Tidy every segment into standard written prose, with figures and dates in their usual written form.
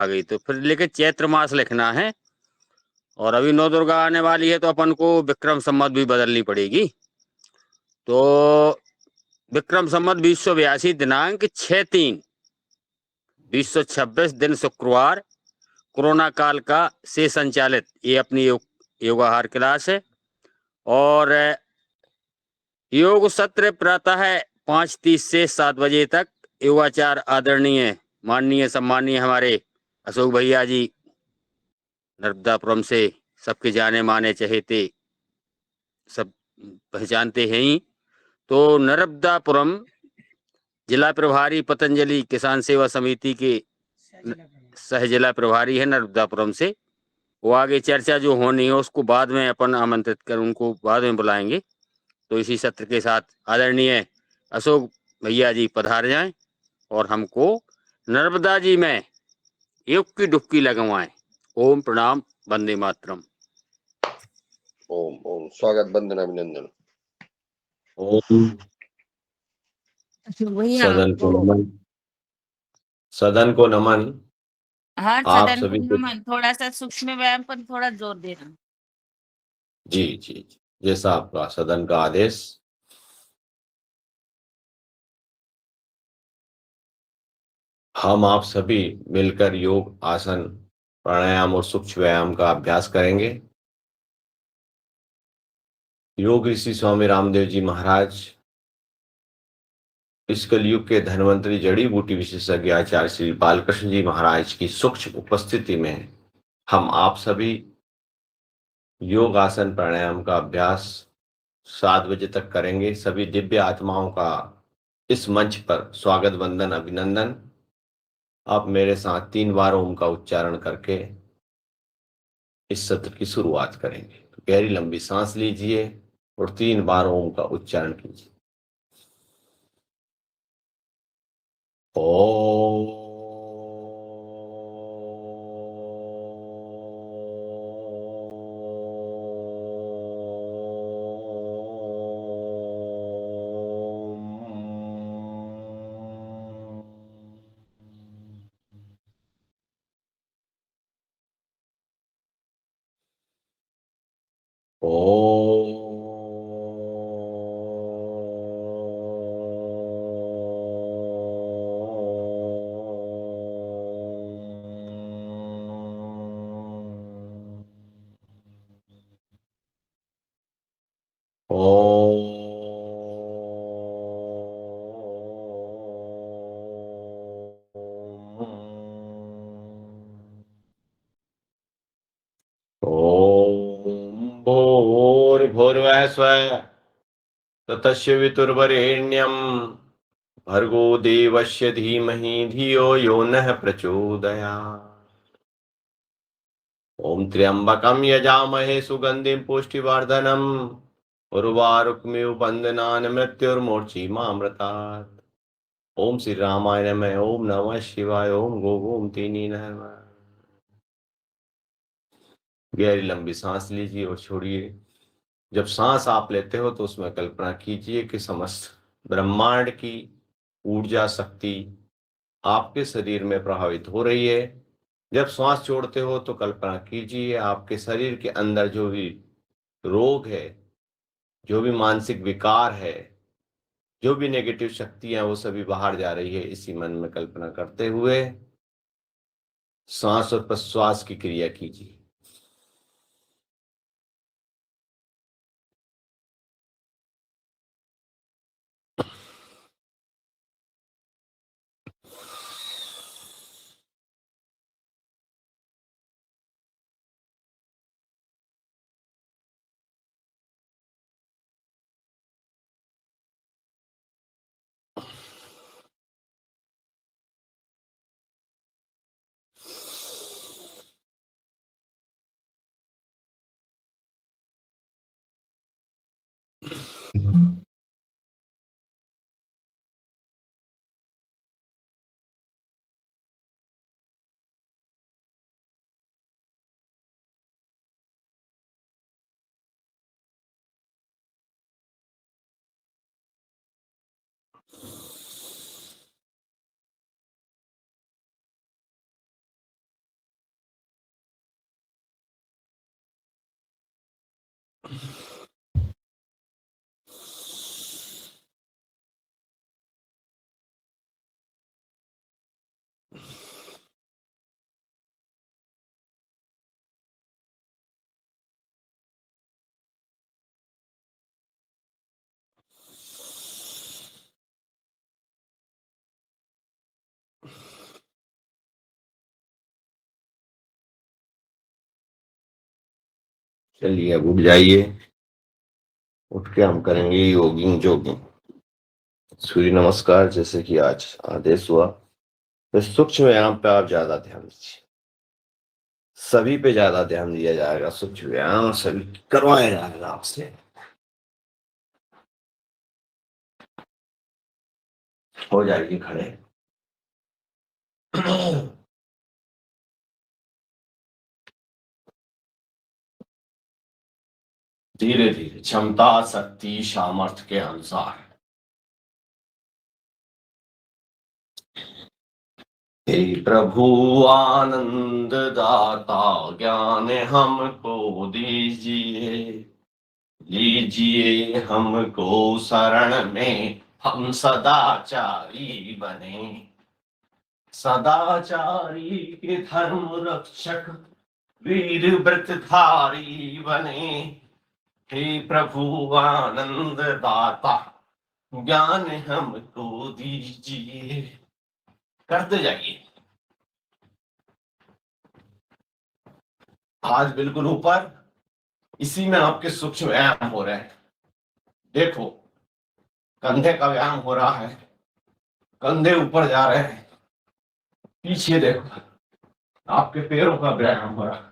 आ गई, तो फिर लेके चैत्र मास लिखना है। और अभी नौ दुर्गा आने वाली है, तो अपन को विक्रम संवत भी बदलनी पड़ेगी। तो विक्रम संवत 2082 दिनांक 6/3/2026 दिन शुक्रवार, कोरोना काल का से संचालित ये अपनी योगाहार क्लास है। और योग सत्र प्रातः 5:30 से 7 बजे तक। योगाचार आदरणीय माननीय सम्मानीय हमारे अशोक भैया जी, नर्मदापुरम से, सबके जाने माने चहेते, सब पहचानते हैं ही। तो नर्मदापुरम जिला प्रभारी पतंजलि किसान सेवा समिति के सह जिला प्रभारी है नर्मदापुरम से। वो आगे चर्चा जो होनी है उसको बाद में अपन आमंत्रित कर उनको बाद में बुलाएंगे। तो इसी सत्र के साथ आदरणीय अशोक भैया जी पधार जाएं और हमको नर्मदा जी में योग की डुबकी लगवाएं। ओम प्रणाम, वंदे मातरम। ओम ओम। स्वागत, वंदन, अभिनंदन। ओम। सदन को नमन। सदन को नमन। हाँ, आप सदन को सभी को नमन। थोड़ा सा सूक्ष्म व्यायाम पर थोड़ा जोर देना। जी जी जी, जैसा आपका सदन का आदेश। हम आप सभी मिलकर योग, आसन, प्राणायाम और सूक्ष्म व्यायाम का अभ्यास करेंगे। योग ऋषि स्वामी रामदेव जी महाराज, इस कलयुग के धन्वंतरी जड़ी बूटी विशेषज्ञ आचार्य श्री बालकृष्ण जी महाराज की सूक्ष्म उपस्थिति में हम आप सभी योग, आसन, प्राणायाम का अभ्यास 7 बजे तक करेंगे। सभी दिव्य आत्माओं का इस मंच पर स्वागत, वंदन, अभिनंदन। आप मेरे साथ 3 बार ओम का उच्चारण करके इस सत्र की शुरुआत करेंगे। तो गहरी लंबी सांस लीजिए और 3 बार ओम का उच्चारण कीजिए। ओ भूर्भुवः स्वः तस्य वितुर्वरेण्यं भर्गो देवस्य धीमहि धियो यो नः प्रचोदयात्। ओम त्र्यंबकं यजामहे सुगंधिं पुष्टिवर्धनम् उर्वारुकमिव बन्धनान् मृत्युर्मोक्षीमामृतात्। ओम श्री रामाय नमः। ओम नमः शिवाय। ओम गोमतीनी नमः। गहरी लंबी सांस लीजिए और छोड़िए। जब सांस आप लेते हो तो उसमें कल्पना कीजिए कि समस्त ब्रह्मांड की ऊर्जा शक्ति आपके शरीर में प्रभावित हो रही है। जब श्वास छोड़ते हो तो कल्पना कीजिए आपके शरीर के अंदर जो भी रोग है, जो भी मानसिक विकार है, जो भी नेगेटिव शक्तियां, वो सभी बाहर जा रही है। इसी मन में कल्पना करते हुए सांस और प्रश्वास की क्रिया कीजिए। चलिए अब उठ जाइए। उठ के हम करेंगे योगिंग जोगिंग, सूर्य नमस्कार, जैसे कि आज आदेश हुआ। तो सूक्ष्म व्यायाम पे आप ज्यादा ध्यान दीजिए, सभी पे ज्यादा ध्यान दिया जाएगा। सूक्ष्म व्यायाम सभी करवाया जाएगा आपसे। हो जाएगी खड़े। धीरे धीरे, क्षमता शक्ति सामर्थ्य के अनुसार। हे प्रभु आनंद दाता, ज्ञान हमको दीजिए, लीजिए हमको शरण में, हम सदाचारी बने। सदाचारी के धर्म रक्षक, वीर व्रतधारी बने। हे प्रभु आनंद दाता, ज्ञान हमको दीजिए। करते जाइए। आज बिल्कुल ऊपर, इसी में आपके सूक्ष्म व्यायाम हो रहे हैं। देखो, कंधे का व्यायाम हो रहा है, कंधे ऊपर जा रहे हैं। पीछे देखो, आपके पैरों का व्यायाम हो रहा है।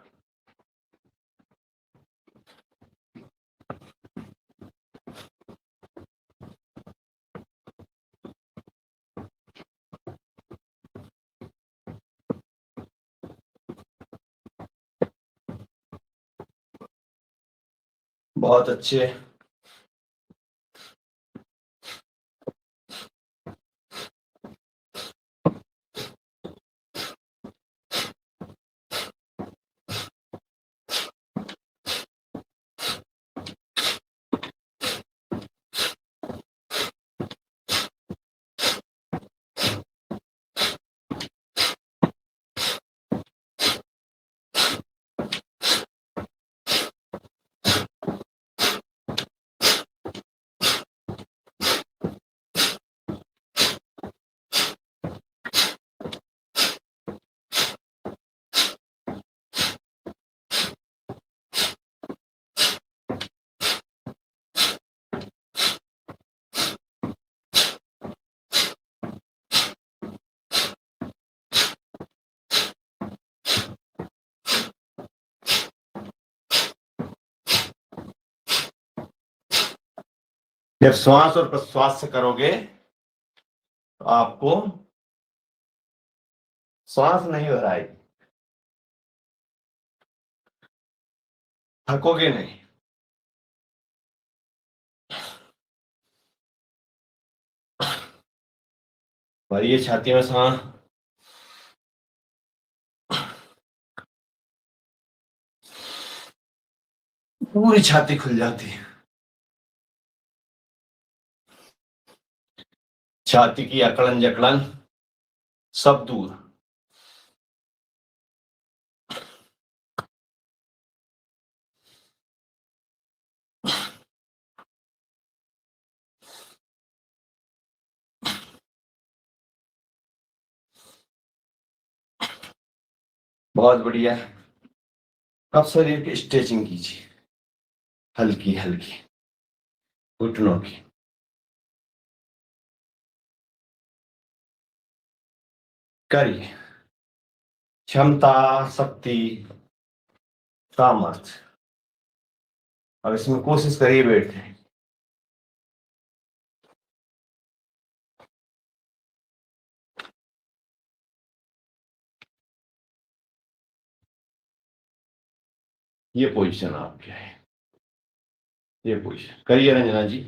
बहुत अच्छे। जब श्वास और प्रश्वास से करोगे तो आपको श्वास नहीं भराएगी, थकोगे नहीं। भरिए छाती में सांस, पूरी छाती खुल जाती है। छाती की अकड़न जकड़न सब दूर। बहुत बढ़िया। अब शरीर की स्ट्रेचिंग कीजिए, हल्की हल्की, घुटनों की। करिए। क्षमता शक्ति सामर्थ्य। अब इसमें कोशिश करिए बैठे। ये पोजीशन आपकी है, ये पोजीशन करिए रंजना जी।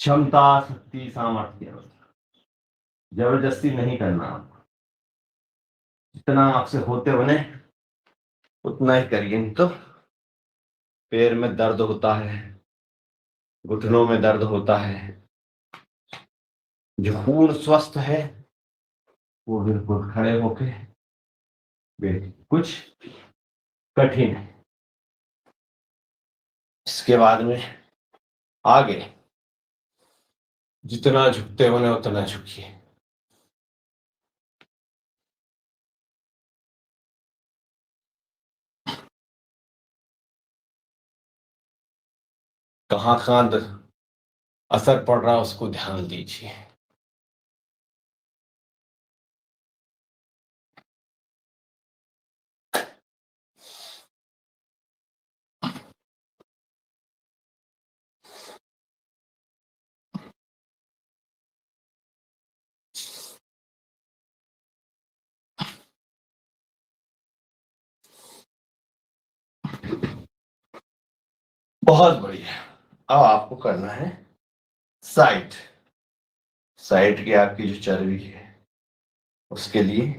क्षमता, शक्ति, सामर्थ्य, जबरदस्ती नहीं करना। जितना आपसे होते बने उतना ही करिए, नहीं तो पैर में दर्द होता है, घुटनों में दर्द होता है। जो खून स्वस्थ है वो बिल्कुल खड़े होके बैठे, कुछ कठिन है। इसके बाद में आगे जितना झुकते बने उतना झुकिए। कहाँ कहाँ असर पड़ रहा है उसको ध्यान दीजिए। बहुत बढ़िया। अब आपको करना है साइड। साइड की आपकी जो चर्बी है उसके लिए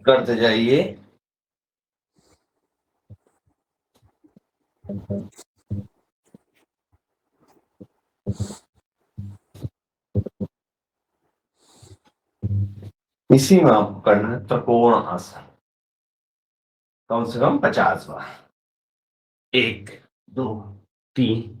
करते जाइए। इसी में आपको करना है त्रिकोण आसन, कम से कम 50 बार। 1, 2, 3,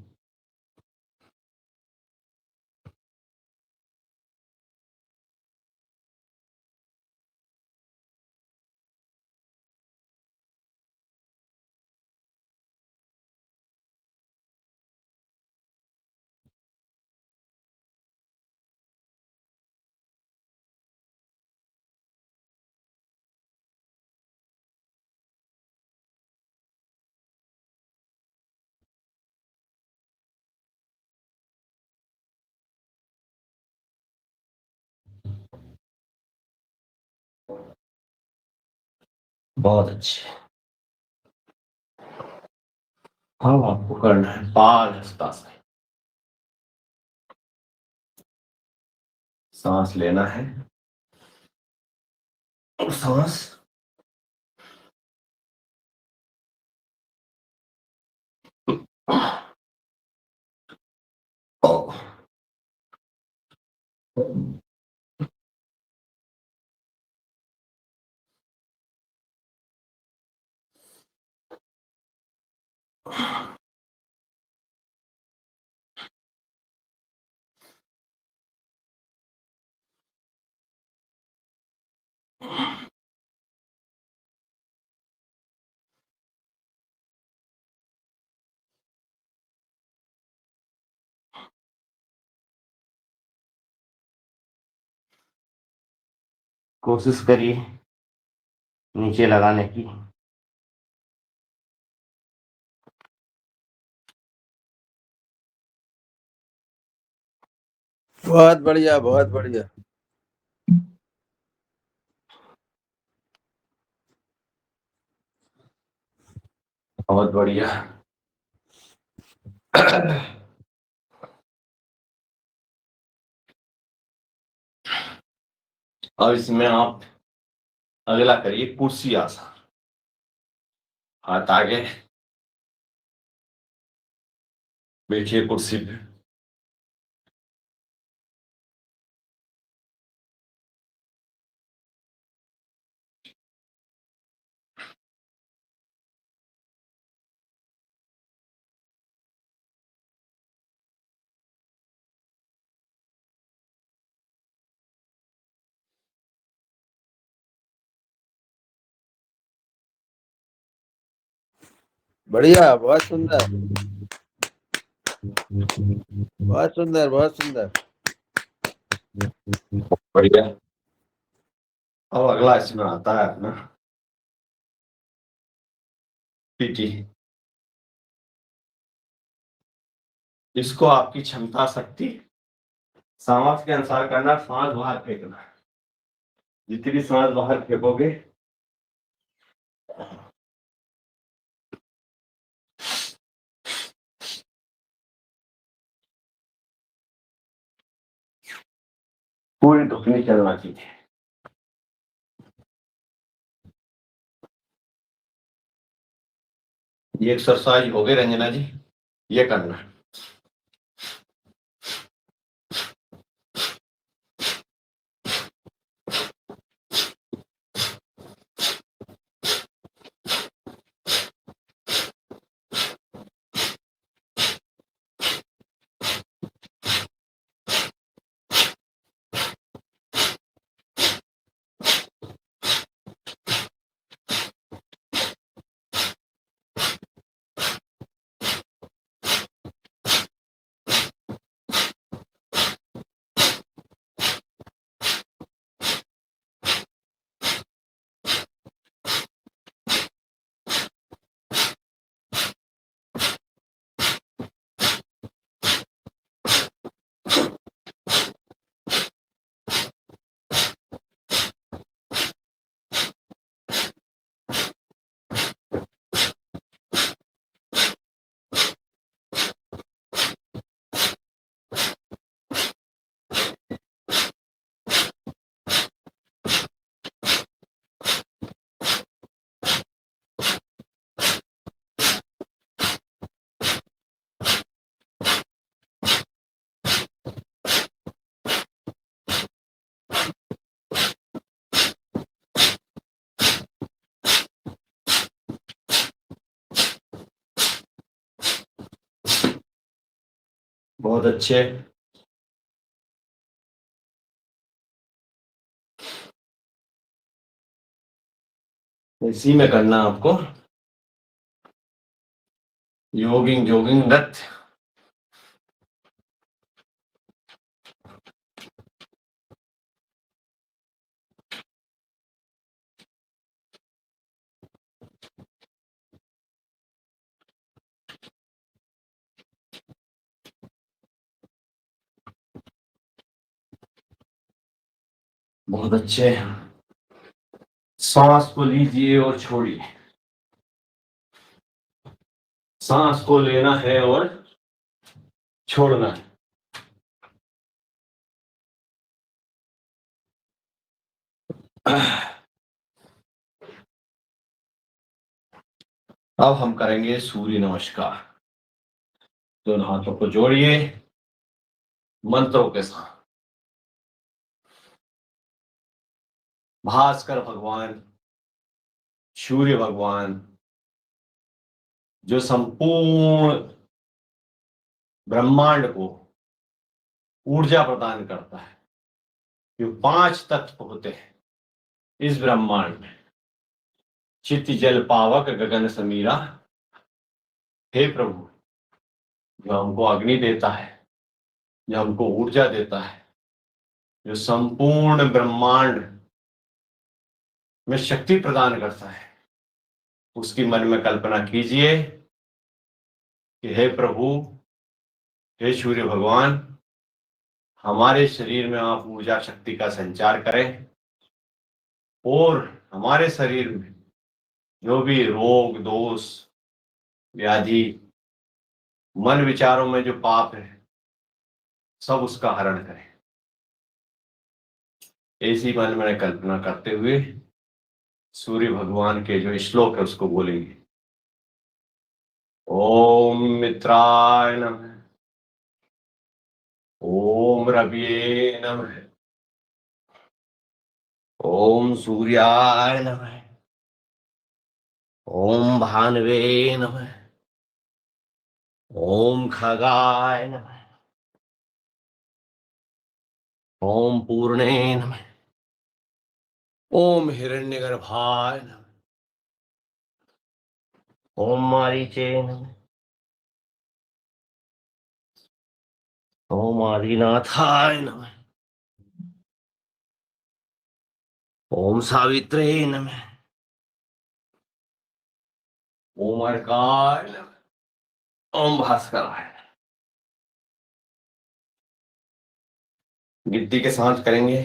बहुत अच्छे। अब आपको करना है बाल हस्तासन। सांस लेना है और सांस कोशिश करिए नीचे लगाने की। बहुत बढ़िया, बहुत बढ़िया। बहुत बढ़िया। अब इसमें आप अगला करिए कुर्सी आसन। हाथ आगे, बैठिए कुर्सी पे। बढ़िया, बहुत सुंदर, बहुत सुंदर, बहुत सुंदर। बढ़िया। अब अगला इसमें आता है अपना पीटी। इसको आपकी क्षमता शक्ति सामर्थ्य के अनुसार करना, सांस बाहर फेंकना। जितनी सांस बाहर फेंकोगे पूरी दुखनी चलना चाहिए। ये एक्सरसाइज हो गई रंजना जी, ये करना है। बहुत अच्छे। इसी में करना आपको योगिंग जोगिंग नृत्य। बहुत अच्छे। सांस को लीजिए और छोड़िए। सांस को लेना है और छोड़ना है। अब हम करेंगे सूर्य नमस्कार। दोनों हाथों को जोड़िए मंत्रों के साथ। भास्कर भगवान, सूर्य भगवान, जो संपूर्ण ब्रह्मांड को ऊर्जा प्रदान करता है, जो 5 तत्व होते हैं इस ब्रह्मांड में, चित्त जल पावक गगन समीरा। हे प्रभु, जो हमको अग्नि देता है, जो हमको ऊर्जा देता है, जो संपूर्ण ब्रह्मांड में शक्ति प्रदान करता है, उसकी मन में कल्पना कीजिए कि हे प्रभु, हे सूर्य भगवान, हमारे शरीर में आप ऊर्जा शक्ति का संचार करें और हमारे शरीर में जो भी रोग दोष व्याधि मन विचारों में जो पाप है सब उसका हरण करें। ऐसी मन में कल्पना करते हुए सूर्य भगवान के जो श्लोक है उसको बोलेंगे। ओम मित्राय नमः, ओम रविये नमः, ओम सूर्याय नमः, ओम भानवे नमः, ओम खगाय नमः, ओम पूर्णे नमः, ओम हिरण्यगर्भाय नमः, ओम मारीचे नमः। ओम आदिनाथाय नमः। ओम सावित्रे नमः। ओम अर्काय नमः। ओम भास्कराय नमः। गिनती के साथ करेंगे।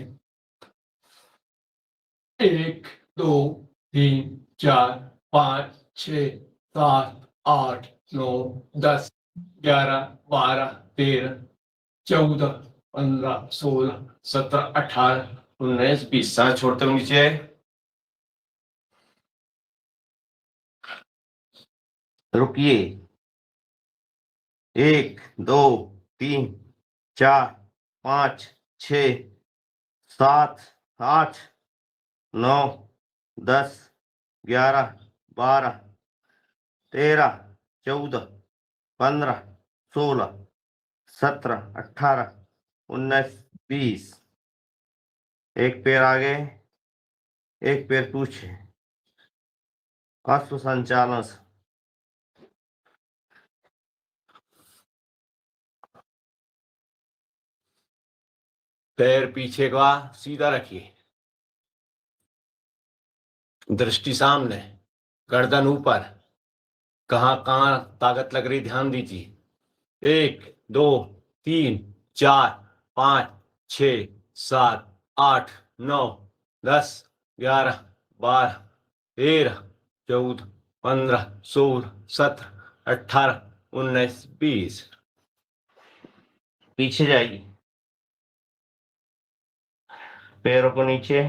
1 2 3 4 5 6 7 8 9 10 11 12 13 14 15 16 17 18 19 20 सांस छोड़ते हुए नीचे। रुकिए। 1 2 3 4 5 6 7 8 9 10 11 12 13 14 15 16 17 18 19 20। एक पैर आगे, एक पैर पीछे। अश्व संचालन से पैर पीछे का सीधा रखिए, दृष्टि सामने, गर्दन ऊपर। कहाँ कहाँ ताकत लग रही ध्यान दीजिए। 1 2 3 4 5 6 7 8 9 10 11 12 13 14 15 16 17 18 19 20। पीछे जाइए, पैरों को नीचे,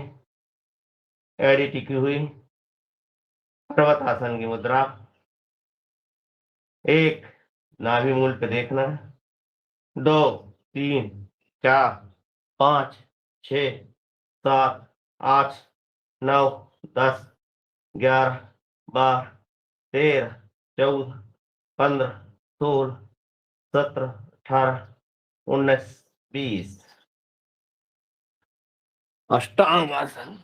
एड़ी टिकी हुई, पर्वत आसन की मुद्रा। 1 नाभि मूल पे देखना। 2 3 4 5 6 7 8 9 10 11 12 13 14 15 16 17 18 19 20। अष्टांग आसन।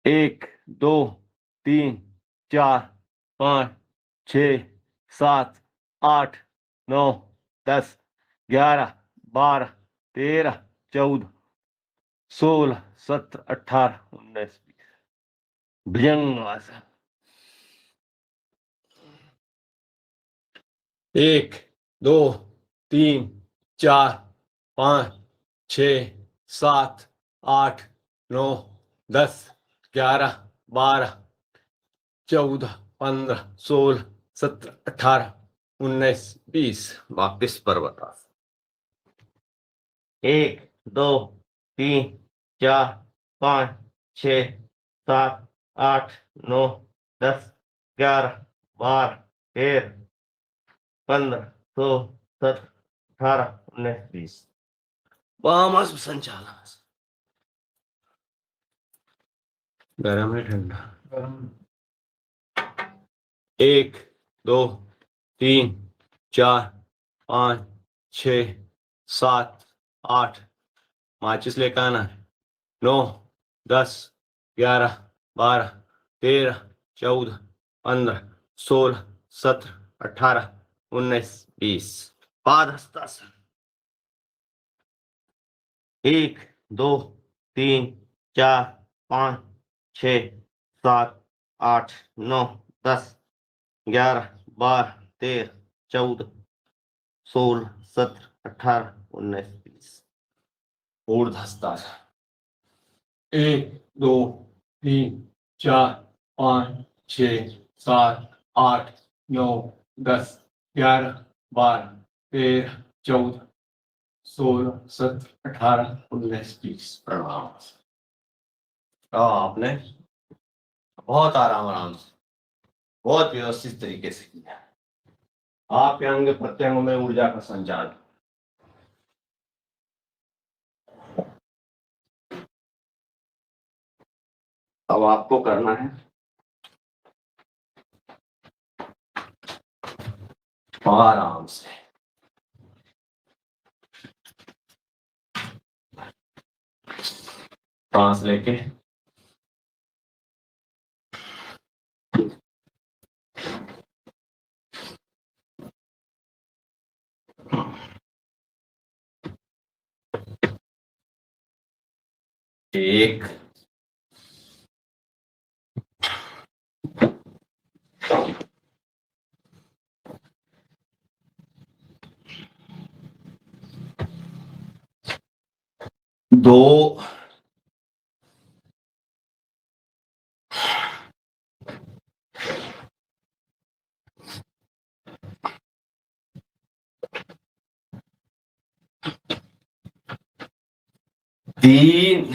1 2 3 4 5 6 7 8 9 10 11 12 13 14 16 17 18 19 20। भुजंग आसन। 1 2 3 4 5 6 7 8 9 10 11 12 14 15 16 17 18 19 20। वापिस पर्वत आसन। 1 2 3 4 5 6 7 8 9 10 11 12 13 15 16 17 18 19 20। वामाश्व संचालन। गरम है ठंडा? 1 2 3 4 5 6 7 8। माचिस लेकर आना है। 9 10 11 12 13 14 15 16 17 18 19 20। पादहस्तासन। 1 2 3 4 5 6 7 8 9 10 11 12 13 14 16 17 18 19 20। ऊर्ध्वहस्तासन। 1 2 3 4 5 6 7 8 9 10 11 12 13 14 16 17 18 19 20। प्रणाम। आपने बहुत आराम से, बहुत व्यवस्थित तरीके से किया। आपके अंग प्रत्यंगों में ऊर्जा का संचार। अब आपको करना है आराम से, सांस लेके एक, दो, तीन,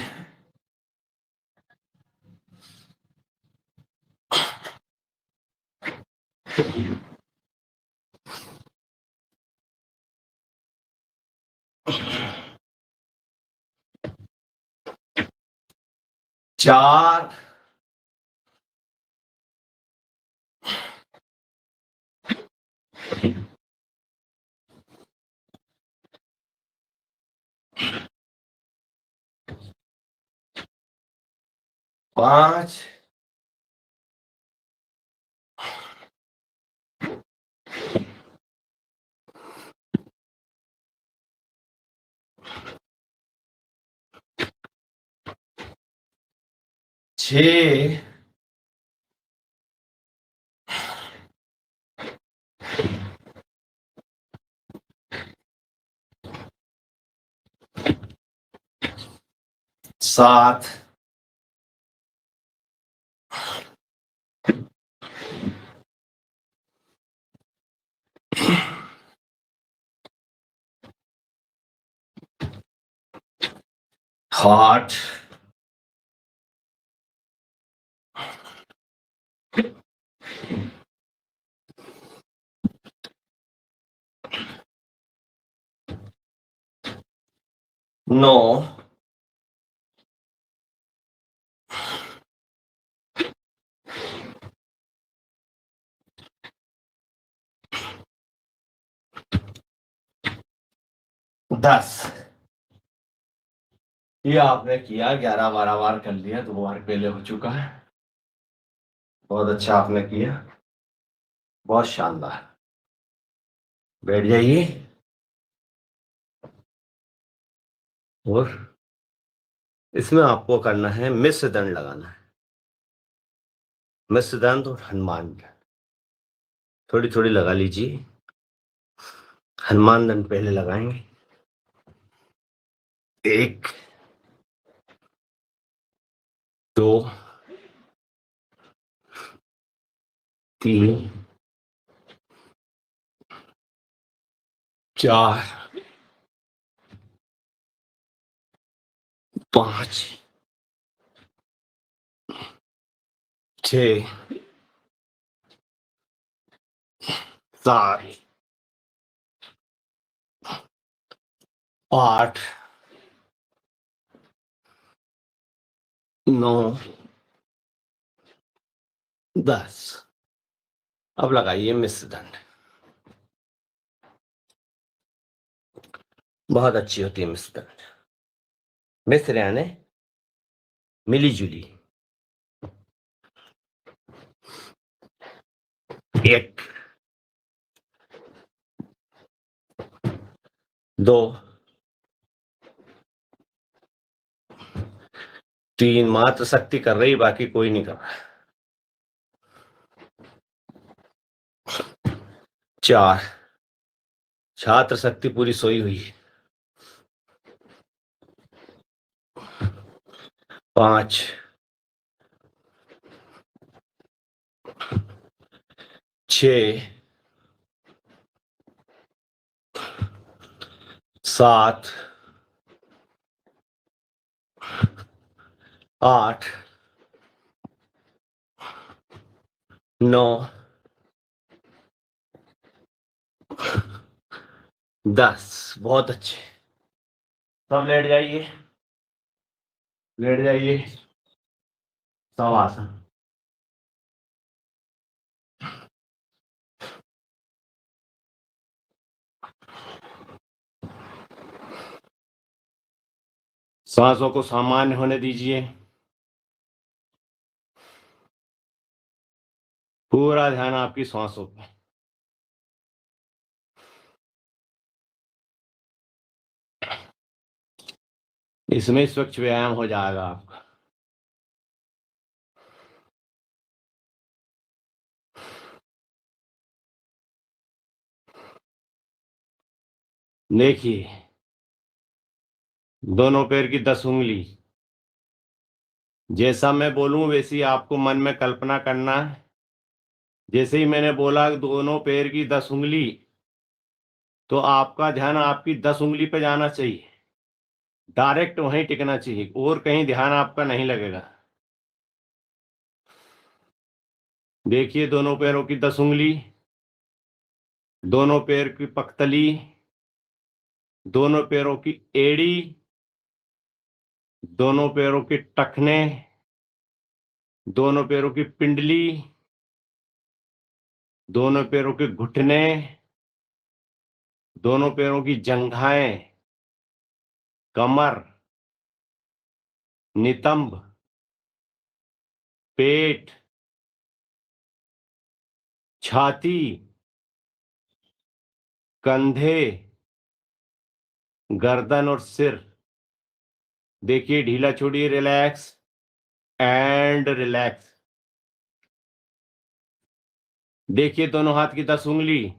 चार, पांच, छ, सात, आठ, नौ, 10। ये आपने किया 11-12 बार कर लिया, 2 बार पहले हो चुका है। बहुत अच्छा आपने किया, बहुत शानदार। बैठ जाइए और इसमें आपको करना है मिश्र दंड लगाना है। मिश्र दंड और हनुमान दंड थोड़ी थोड़ी लगा लीजिए। हनुमान दंड पहले लगाएंगे। एक, दो, तीन, चार, पांच, छ, सात, आठ, 9, 10। अब लगाइए मिश्र दंड। बहुत अच्छी होती है मिश्र दंड। मिश्र यानी मिली जुली। एक, दो, तीन, मात्र शक्ति कर रही, बाकी कोई नहीं कर रहा। चार, छात्र शक्ति पूरी सोई हुई है। पांच, छ, सात, आठ, 9, 10। बहुत अच्छे। सब लेट जाइए, लेट जाइए। सब आसन। सांसों को सामान्य होने दीजिए। पूरा ध्यान आपकी सांसों पे। इसमें स्वच्छ व्यायाम हो जाएगा आपका। देखिए, दोनों पैर की 10 उंगली, जैसा मैं बोलूं वैसी आपको मन में कल्पना करना है। जैसे ही मैंने बोला दोनों पैर की 10 उंगली, तो आपका ध्यान आपकी 10 उंगली पे जाना चाहिए, डायरेक्ट वहीं टिकना चाहिए, और कहीं ध्यान आपका नहीं लगेगा। देखिए, दोनों पैरों की 10 उंगली, दोनों पैर की पख्तली, दोनों पैरों की एड़ी, दोनों पैरों के टखने, दोनों पैरों की पिंडली, दोनों पैरों के घुटने, दोनों पैरों की जंघाएं, कमर, नितंब, पेट, छाती, कंधे, गर्दन और सिर। देखिए, ढीला छोड़िए, रिलैक्स एंड रिलैक्स। देखिए, दोनों हाथ की 10 उंगली,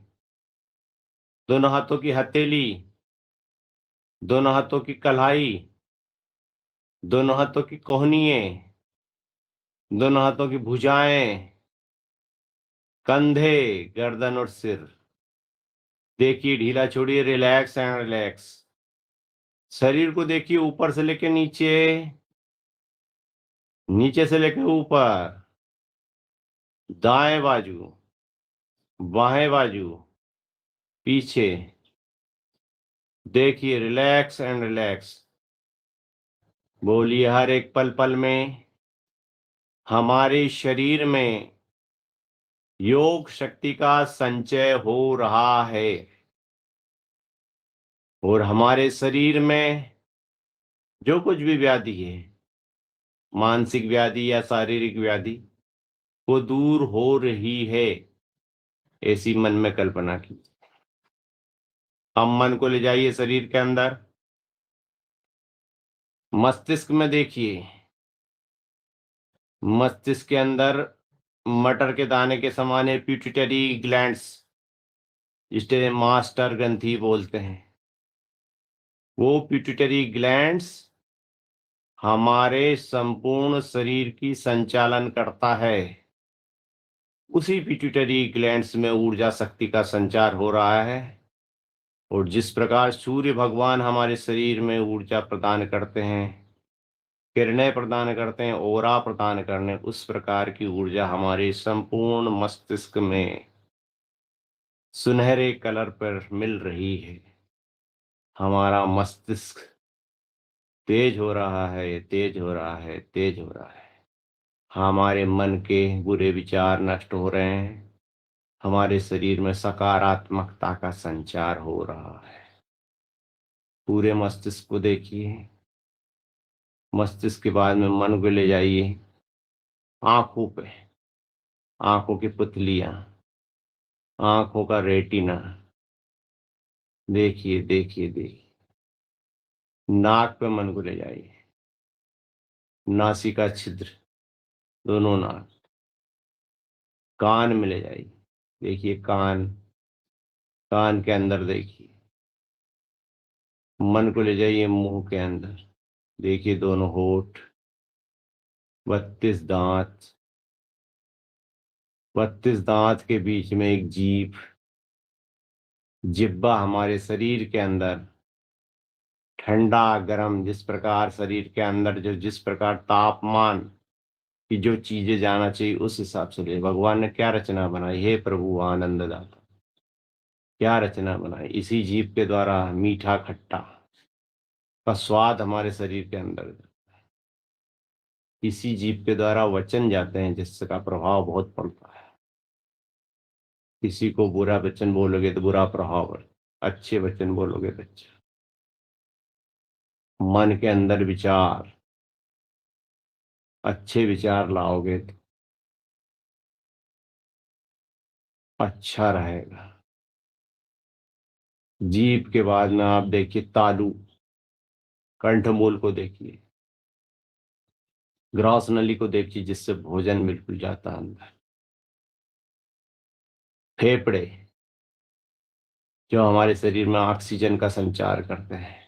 दोनों हाथों की हथेली, दोनों हाथों की कलाई, दोनों हाथों की कोहनियां, दोनों हाथों की भुजाएं, कंधे, गर्दन और सिर। देखिए, ढीला छोड़िए, रिलैक्स एंड रिलैक्स। शरीर को देखिए, ऊपर से लेकर नीचे, नीचे से लेकर ऊपर, दाएं बाजू, बाएं बाजू, पीछे। देखिए, रिलैक्स एंड रिलैक्स। बोलिए, हर एक पल पल में हमारे शरीर में योग शक्ति का संचय हो रहा है, और हमारे शरीर में जो कुछ भी व्याधि है, मानसिक व्याधि या शारीरिक व्याधि, वो दूर हो रही है, ऐसी मन में कल्पना की। अब मन को ले जाइए शरीर के अंदर, मस्तिष्क में देखिए। मस्तिष्क के अंदर मटर के दाने के समान है पिट्यूटरी ग्लैंड्स, जिसे मास्टर ग्रंथि बोलते हैं। वो पिट्यूटरी ग्लैंड्स हमारे संपूर्ण शरीर की संचालन करता है। उसी पिट्यूटरी ग्लैंड्स में ऊर्जा शक्ति का संचार हो रहा है, और जिस प्रकार सूर्य भगवान हमारे शरीर में ऊर्जा प्रदान करते हैं, किरणें प्रदान करते हैं, ओरा प्रदान करने, उस प्रकार की ऊर्जा हमारे संपूर्ण मस्तिष्क में सुनहरे कलर पर मिल रही है। हमारा मस्तिष्क तेज हो रहा है, तेज हो रहा है, तेज हो रहा है। हमारे मन के बुरे विचार नष्ट हो रहे हैं, हमारे शरीर में सकारात्मकता का संचार हो रहा है। पूरे मस्तिष्क को देखिए। मस्तिष्क के बाद में मन को ले जाइए आंखों पे, आंखों की पुतलियां, आंखों का रेटिना। देखिए देखिए देखिए। नाक पे मन को ले जाइए, नासिका छिद्र, दोनों नाक। कान में ले जाइए, देखिए कान, कान के अंदर देखिए। मन को ले जाइए मुंह के अंदर, देखिए दोनों होठ, 32 दांत, 32 दांत के बीच में एक जीभ, जिब्बा हमारे शरीर के अंदर ठंडा गर्म, जिस प्रकार शरीर के अंदर जो जिस प्रकार तापमान की जो चीजें जाना चाहिए उस हिसाब से ले। भगवान ने क्या रचना बनाई, हे प्रभु आनंददाता, क्या रचना बनाई। इसी जीभ के द्वारा मीठा खट्टा का स्वाद हमारे शरीर के अंदर, इसी जीभ के द्वारा वचन जाते हैं जिसका प्रभाव बहुत पड़ता है। किसी को बुरा वचन बोलोगे तो बुरा प्रभाव पड़ता, अच्छे वचन बोलोगे तो अच्छा। मन के अंदर विचार, अच्छे विचार लाओगे तो अच्छा रहेगा। जीभ के बाद में आप देखिए तालू, कंठमूल को देखिए, ग्रॉस नली को देखिए जिससे भोजन बिल्कुल जाता है अंदर, फेफड़े जो हमारे शरीर में ऑक्सीजन का संचार करते हैं,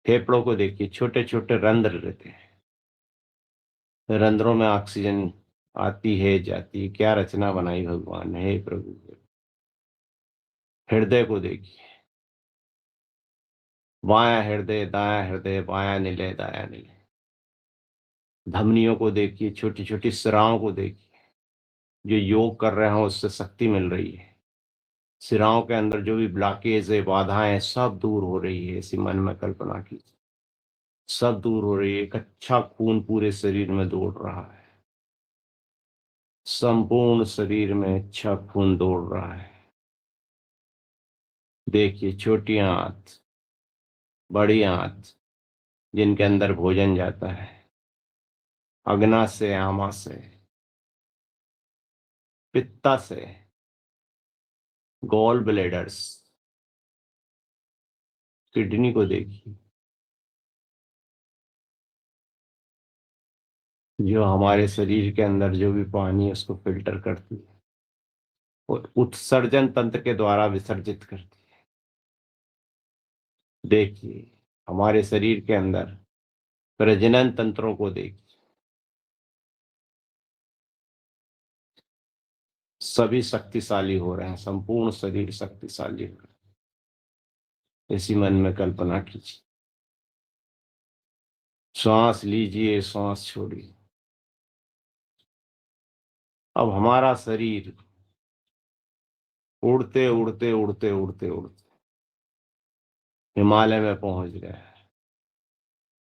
फेफड़ों को देखिए, छोटे छोटे रंध्र रहते हैं, रंध्रों में ऑक्सीजन आती है जाती है, क्या रचना बनाई भगवान ने, हे प्रभु। हृदय को देखिए, बायां हृदय, दायां हृदय, बायां निलय, दायां निलय। धमनियों को देखिए, छोटी छोटी सिराओं को देखिए, जो योग कर रहे हो उससे शक्ति मिल रही है, सिराओं के अंदर जो भी ब्लॉकेज है, बाधाएं, सब दूर हो रही है, इसी मन में कल्पना कीजिए, सब दूर हो रही है। एक अच्छा खून पूरे शरीर में दौड़ रहा है, संपूर्ण शरीर में अच्छा खून दौड़ रहा है। देखिए छोटी आंत, बड़ी आंत, जिनके अंदर भोजन जाता है, अग्नाशय, आमाशय, पित्ताशय, गॉल ब्लेडर्स, किडनी को देखिए, जो हमारे शरीर के अंदर जो भी पानी है उसको फिल्टर करती है और उत्सर्जन तंत्र के द्वारा विसर्जित करती है। देखिए हमारे शरीर के अंदर प्रजनन तंत्रों को देखिए, सभी शक्तिशाली हो रहे हैं, संपूर्ण शरीर शक्तिशाली हो रहा है, इसी मन में कल्पना कीजिए। श्वास लीजिए, श्वास छोड़िए। अब हमारा शरीर उड़ते उड़ते उड़ते उड़ते उड़ते हिमालय में पहुंच गया है।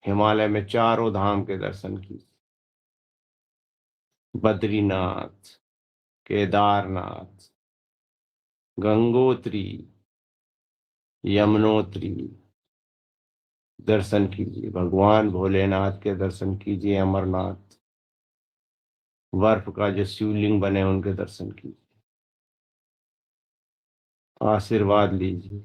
हिमालय में चारों धाम के दर्शन कीजिए, बद्रीनाथ, केदारनाथ, गंगोत्री, यमुनोत्री, दर्शन कीजिए। भगवान भोलेनाथ के दर्शन कीजिए, अमरनाथ, बर्फ का जो शिवलिंग बने उनके दर्शन कीजिए, आशीर्वाद लीजिए।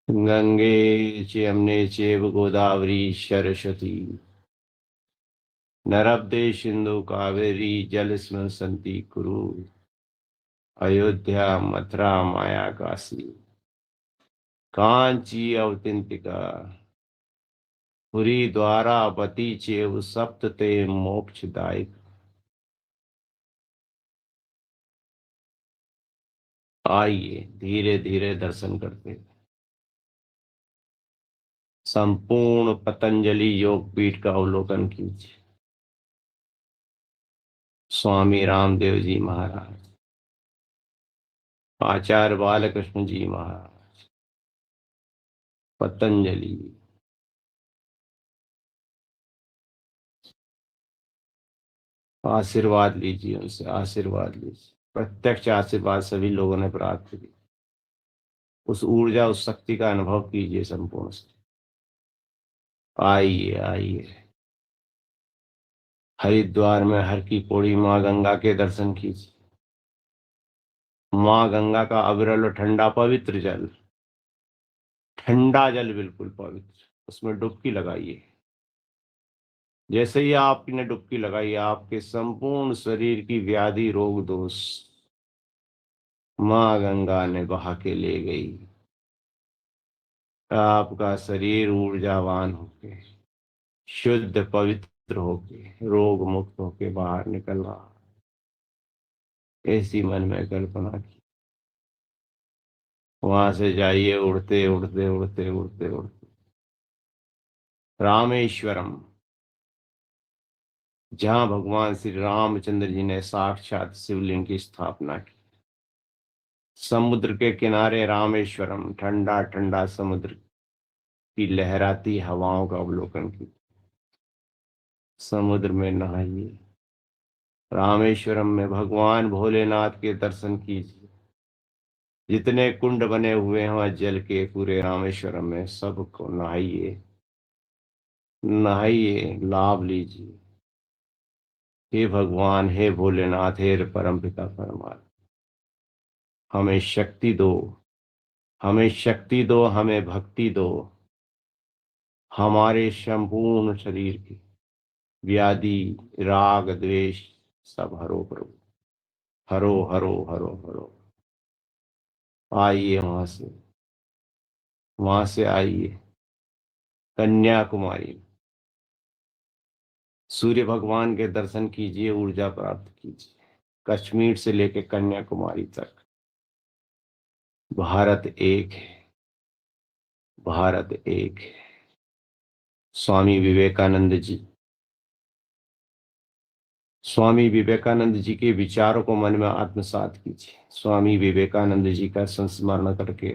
गंगे च यमुने चैव गोदावरी सरस्वती नर्मदे सिंधु कावेरी जलस्मिन् सन्ति कुरु। अयोध्या, मथुरा, माया, काशी, कांची, अवतिंतिका, पुरी, द्वारावती चेव सप्त ते मोक्षदायक। आइए धीरे धीरे दर्शन करते हैं। संपूर्ण पतंजलि योग पीठ का अवलोकन कीजिए। स्वामी रामदेव जी महाराज, आचार्य बालकृष्ण जी महाराज, पतंजलि, आशीर्वाद लीजिए उनसे, आशीर्वाद लीजिए। प्रत्यक्ष आशीर्वाद सभी लोगों ने प्राप्त की। उस ऊर्जा, उस शक्ति का अनुभव कीजिए संपूर्ण से। आइए आइए, हरिद्वार में हर की पौड़ी माँ गंगा के दर्शन कीजिए। माँ गंगा का अविरल और ठंडा पवित्र जल, ठंडा जल बिल्कुल पवित्र, उसमें डुबकी लगाइए। जैसे ही आपने डुबकी लगाई, आपके संपूर्ण शरीर की व्याधि, रोग, दोष माँ गंगा ने बहा के ले गई। आपका शरीर ऊर्जावान होके, शुद्ध पवित्र होके, रोग मुक्त होके बाहर निकल रहा। ऐसी मन में कल्पना की। वहां से जाइए उड़ते उड़ते उड़ते उड़ते उड़ते रामेश्वरम, जहां भगवान श्री रामचंद्र जी ने साक्षात शिवलिंग की स्थापना की। समुद्र के किनारे रामेश्वरम, ठंडा ठंडा समुद्र की लहराती हवाओं का अवलोकन की। समुद्र में नहाइए। रामेश्वरम में भगवान भोलेनाथ के दर्शन कीजिए। जितने कुंड बने हुए हैं जल के पूरे रामेश्वरम में, सबको नहाइए, नहाइए, लाभ लीजिए। हे भगवान, हे भोलेनाथ, हे परमपिता परमात्मा, हमें शक्ति दो, हमें शक्ति दो, हमें भक्ति दो, हमारे संपूर्ण शरीर की व्याधि, राग, द्वेष सब हरो प्रभु, हरो हरो हरो हरो। आइए वहां से आइए कन्याकुमारी, सूर्य भगवान के दर्शन कीजिए, ऊर्जा प्राप्त कीजिए। कश्मीर से लेकर कन्याकुमारी तक भारत एक है, भारत एक है। स्वामी विवेकानंद जी, स्वामी विवेकानंद जी के विचारों को मन में आत्मसात कीजिए। स्वामी विवेकानंद जी का संस्मरण करके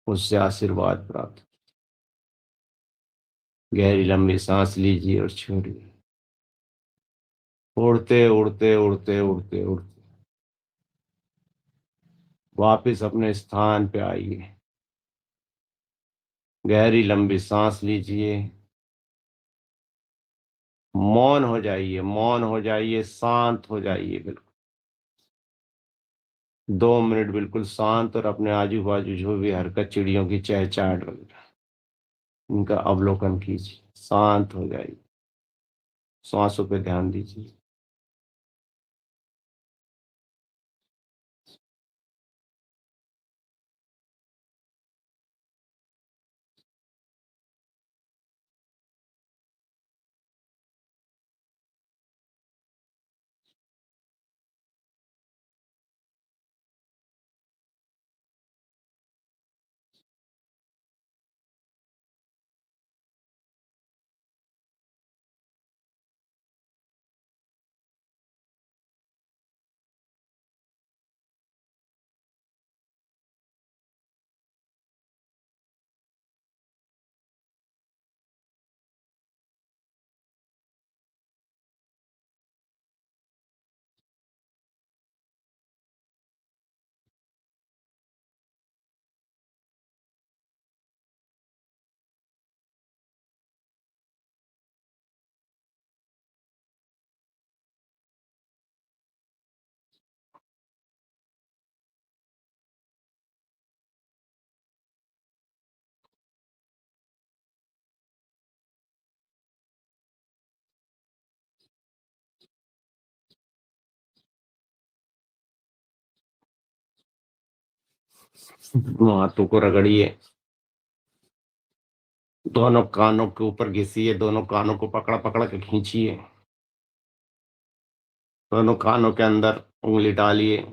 उससे आशीर्वाद प्राप्त। गहरी लंबी सांस लीजिए और छोड़िए। उड़ते उड़ते उड़ते उड़ते उड़ते वापस अपने स्थान पे आइए। गहरी लंबी सांस लीजिए, मौन हो जाइए, मौन हो जाइए, शांत हो जाइए। बिल्कुल 2 मिनट बिल्कुल शांत और अपने आजू बाजू जो भी हरकत, चिड़ियों की चहचहाट वगैरह, इनका अवलोकन कीजिए। शांत हो जाइए, सांसों पे ध्यान दीजिए। हाथों को रगड़िए, दोनों कानों के ऊपर घिसिए, दोनों कानों को पकड़ पकड़ के खींचिए, दोनों कानों के अंदर उंगली डालिए।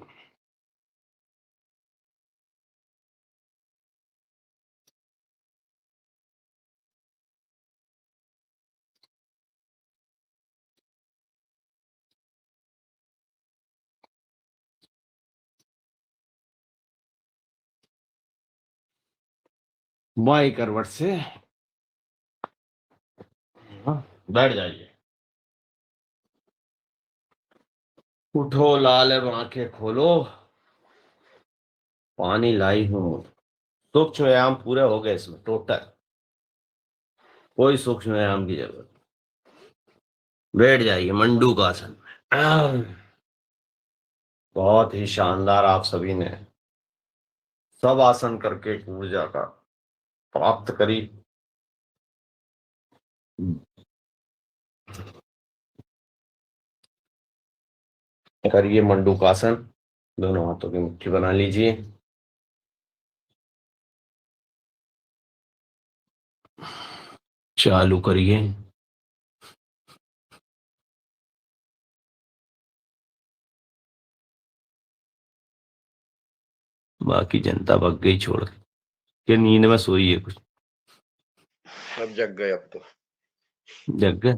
बाई करवट से बैठ जाइए। उठो, लाल आंखें खोलो। पानी लाई हूं। सूक्ष्म व्यायाम पूरे हो गए इसमें टोटल, कोई सूक्ष्म व्यायाम की जरूरत। बैठ जाइए मंडूकासन में। बहुत ही शानदार, आप सभी ने सब आसन करके ऊर्जा का प्राप्त करी। करिए मंडूकासन, दोनों हाथों की मुट्ठी बना लीजिए। चालू करिए। बाकी जनता भग गई छोड़ के, नींद में सोई है कुछ। अब जग गए अब तो। जग गए।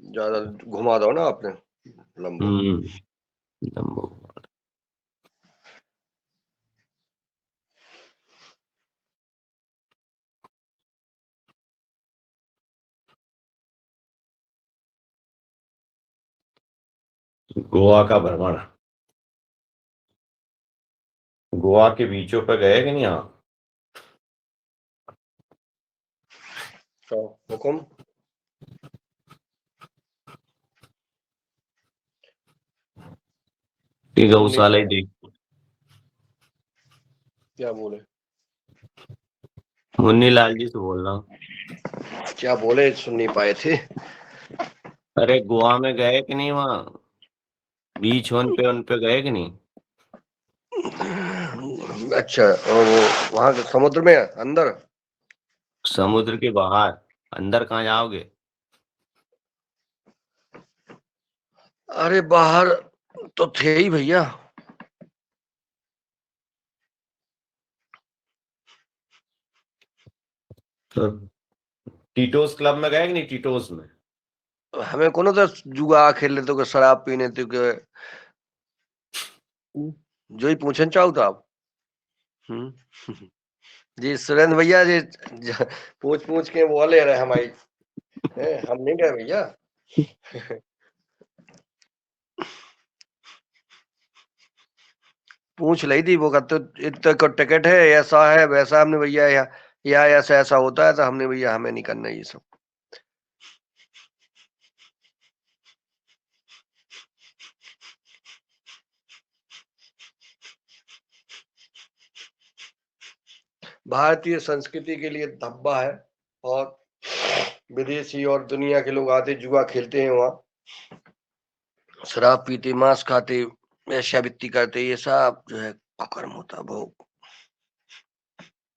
ज्यादा घुमा दो ना आपने लंबो। लंबो। गोवा का भ्रमण, गोवा के बीचों पे गए कि नहीं आप? तो हुकुम। कि गौशाला ही देख। क्या बोले? मुन्नी लाल जी से बोल रहा हूँ। क्या बोले सुन नहीं पाए थे। अरे गोवा में गए कि नहीं, वहाँ बीच उन पे गए कि नहीं? अच्छा, और वो वहां के समुद्र में अंदर? समुद्र के बाहर, अंदर कहाँ जाओगे? अरे बाहर तो थे ही भैया। तो टीटोस क्लब में गए कि नहीं? टीटोस में हमें कोनो तो जुआ खेल लेते के शराब पीने तो के जो ही पूछन चाहो तो आप। जी सुरेंद्र भैया जी पूछ पूछ के वो ले रहे हमारी। हम नहीं गए भैया। पूछ ली थी वो कहते इतने का टिकट है, ऐसा है वैसा। हमने भैया या ऐसा ऐसा होता है तो हमने भैया हमें नहीं करना ये सब। भारतीय संस्कृति के लिए धब्बा है और विदेशी और दुनिया के लोग आते जुआ खेलते हैं, वहाँ शराब पीते, मांस खाते, वेश्यावृत्ति करते, ये सब जो है कुकर्म होता है। वो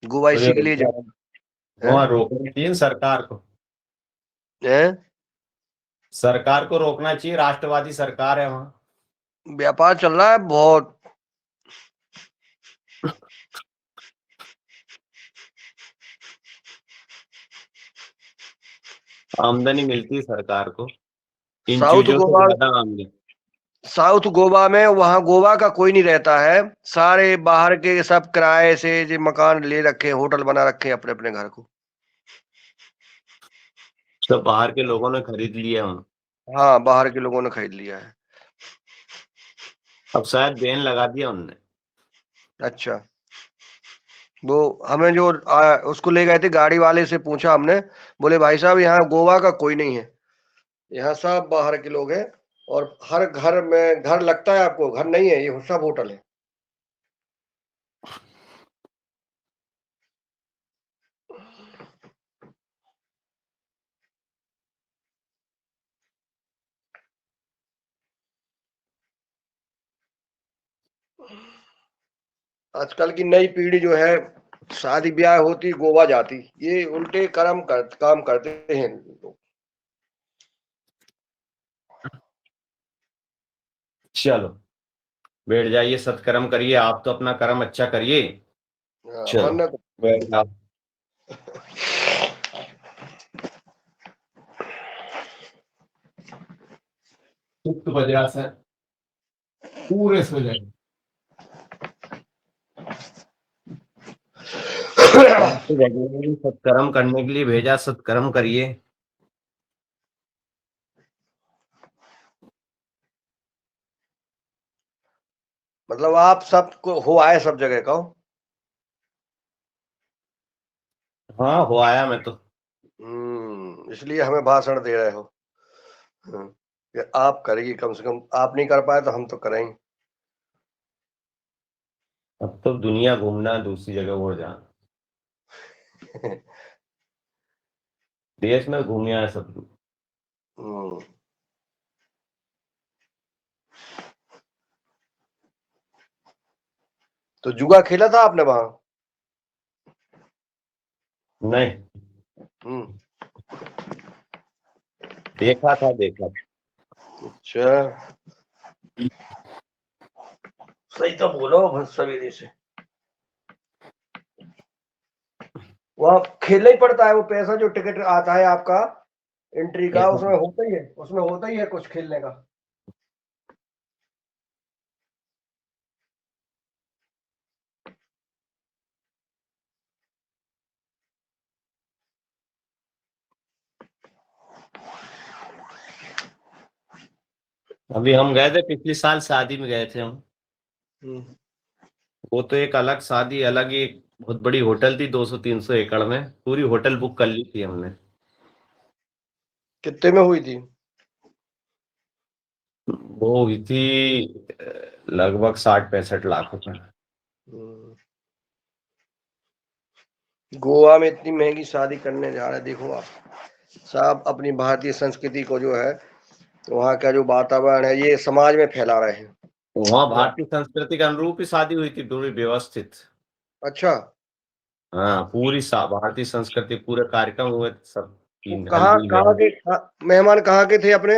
गोवा इसी के लिए वहाँ रोकना चाहिए सरकार को। सरकार को रोकना चाहिए, राष्ट्रवादी सरकार है वहाँ। व्यापार चल रहा है बहुत। आमदनी मिलती है सरकार को इन साउथ चीजों से, गोवा, ज्यादा आमदनी। साउथ गोवा में वहां गोवा का कोई नहीं रहता है। सारे बाहर के सब किराए से जो मकान ले रखे हैं, होटल बना रखे हैं अपने अपने घर को। सब बाहर के लोगों ने खरीद लिया है। हाँ, बाहर के लोगों ने खरीद लिया है। अब शायद बैन लगा दिया उनने। अच्छा, वो हमें जो उसको ले गए थे गाड़ी वाले से पूछा हमने, बोले भाई साहब यहाँ गोवा का कोई नहीं है, यहाँ सब बाहर के लोग हैं और हर घर में घर लगता है आपको, घर नहीं है, ये सब होटल है। आजकल की नई पीढ़ी जो है शादी ब्याह होती गोवा जाती, ये उल्टे काम करते हैं लोग। चलो बैठ जाइए, सत्कर्म करिए। आप तो अपना कर्म अच्छा करिए। चलो वरना तो बैठ जाओ। सुप्त वज्रासन पूरे सो जाए। आपको भगवान ने सत्कर्म करने के लिए भेजा, सत्कर्म करिए। मतलब आप सबको हो आए सब जगह का हो? हाँ हो आया मैं तो। इसलिए हमें भाषण दे रहे हो। कि आप करेंगे, कम से कम आप नहीं कर पाए तो हम तो करेंगे। अब तो दुनिया घूमना, दूसरी जगह और जाना। देश में घूमने आए सब लोग। हम्म, तो जुआ खेला था आपने वहां? नहीं, देखा था, देखा था। अच्छा, सही तो बोलो सवेरे से। वहाँ खेलना ही पड़ता है, वो पैसा जो टिकट आता है आपका एंट्री का, उसमें होता ही है कुछ खेलने का। अभी हम गए थे पिछले साल, शादी में गए थे हम। वो तो एक अलग शादी, अलग ही एक बहुत बड़ी होटल थी, 200-300 एकड़ में पूरी होटल बुक कर ली थी हमने। कितने में हुई थी? वो हुई थी लगभग 60-65 लाख रुपए। गोवा में इतनी महंगी शादी करने जा रहे हैं, देखो आप साहब, अपनी भारतीय संस्कृति को जो है, वहाँ का जो वातावरण है, ये समाज में फैला रहे हैं। वहाँ भारतीय संस्कृति के अनुरूप ही शादी हुई थी, पूरी व्यवस्थित। अच्छा, हाँ, पूरी भारतीय संस्कृति, पूरे कार्यक्रम हुए थे सब। कहाँ के मेहमान कहाँ के थे अपने?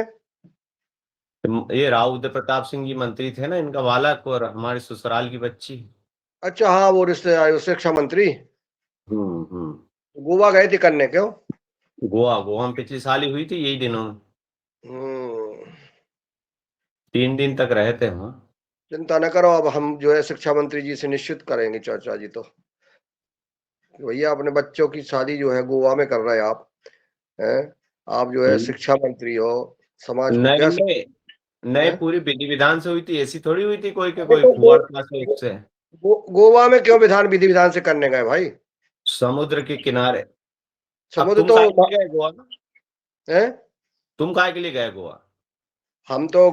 ये राव उदय प्रताप सिंह जी मंत्री थे ना, इनका बालक और हमारे ससुराल की बच्ची। अच्छा, हाँ, वो रिश्ते आए, शिक्षा मंत्री। हम्म। गोवा गए थे करने, क्यों? गोवा में पिछली साल ही हुई थी यही दिनों में। 3 दिन तक रहे थे वहाँ। चिंता न करो, अब हम जो है शिक्षा मंत्री जी से निश्चित करेंगे चर्चा जी, तो भैया अपने बच्चों की शादी जो है गोवा में कर रहे हैं आप, हैं? आप जो है शिक्षा मंत्री हो, समाज को क्या नहीं, पूरी विधि विधान से हुई थी, ऐसी थोड़ी हुई थी कोई तो से। गोवा में क्यों विधि विधान से करने गए भाई? समुद्र के किनारे। समुद्र तुम तो गए गोवा है? तुम काहे के लिए गए गोवा? हम तो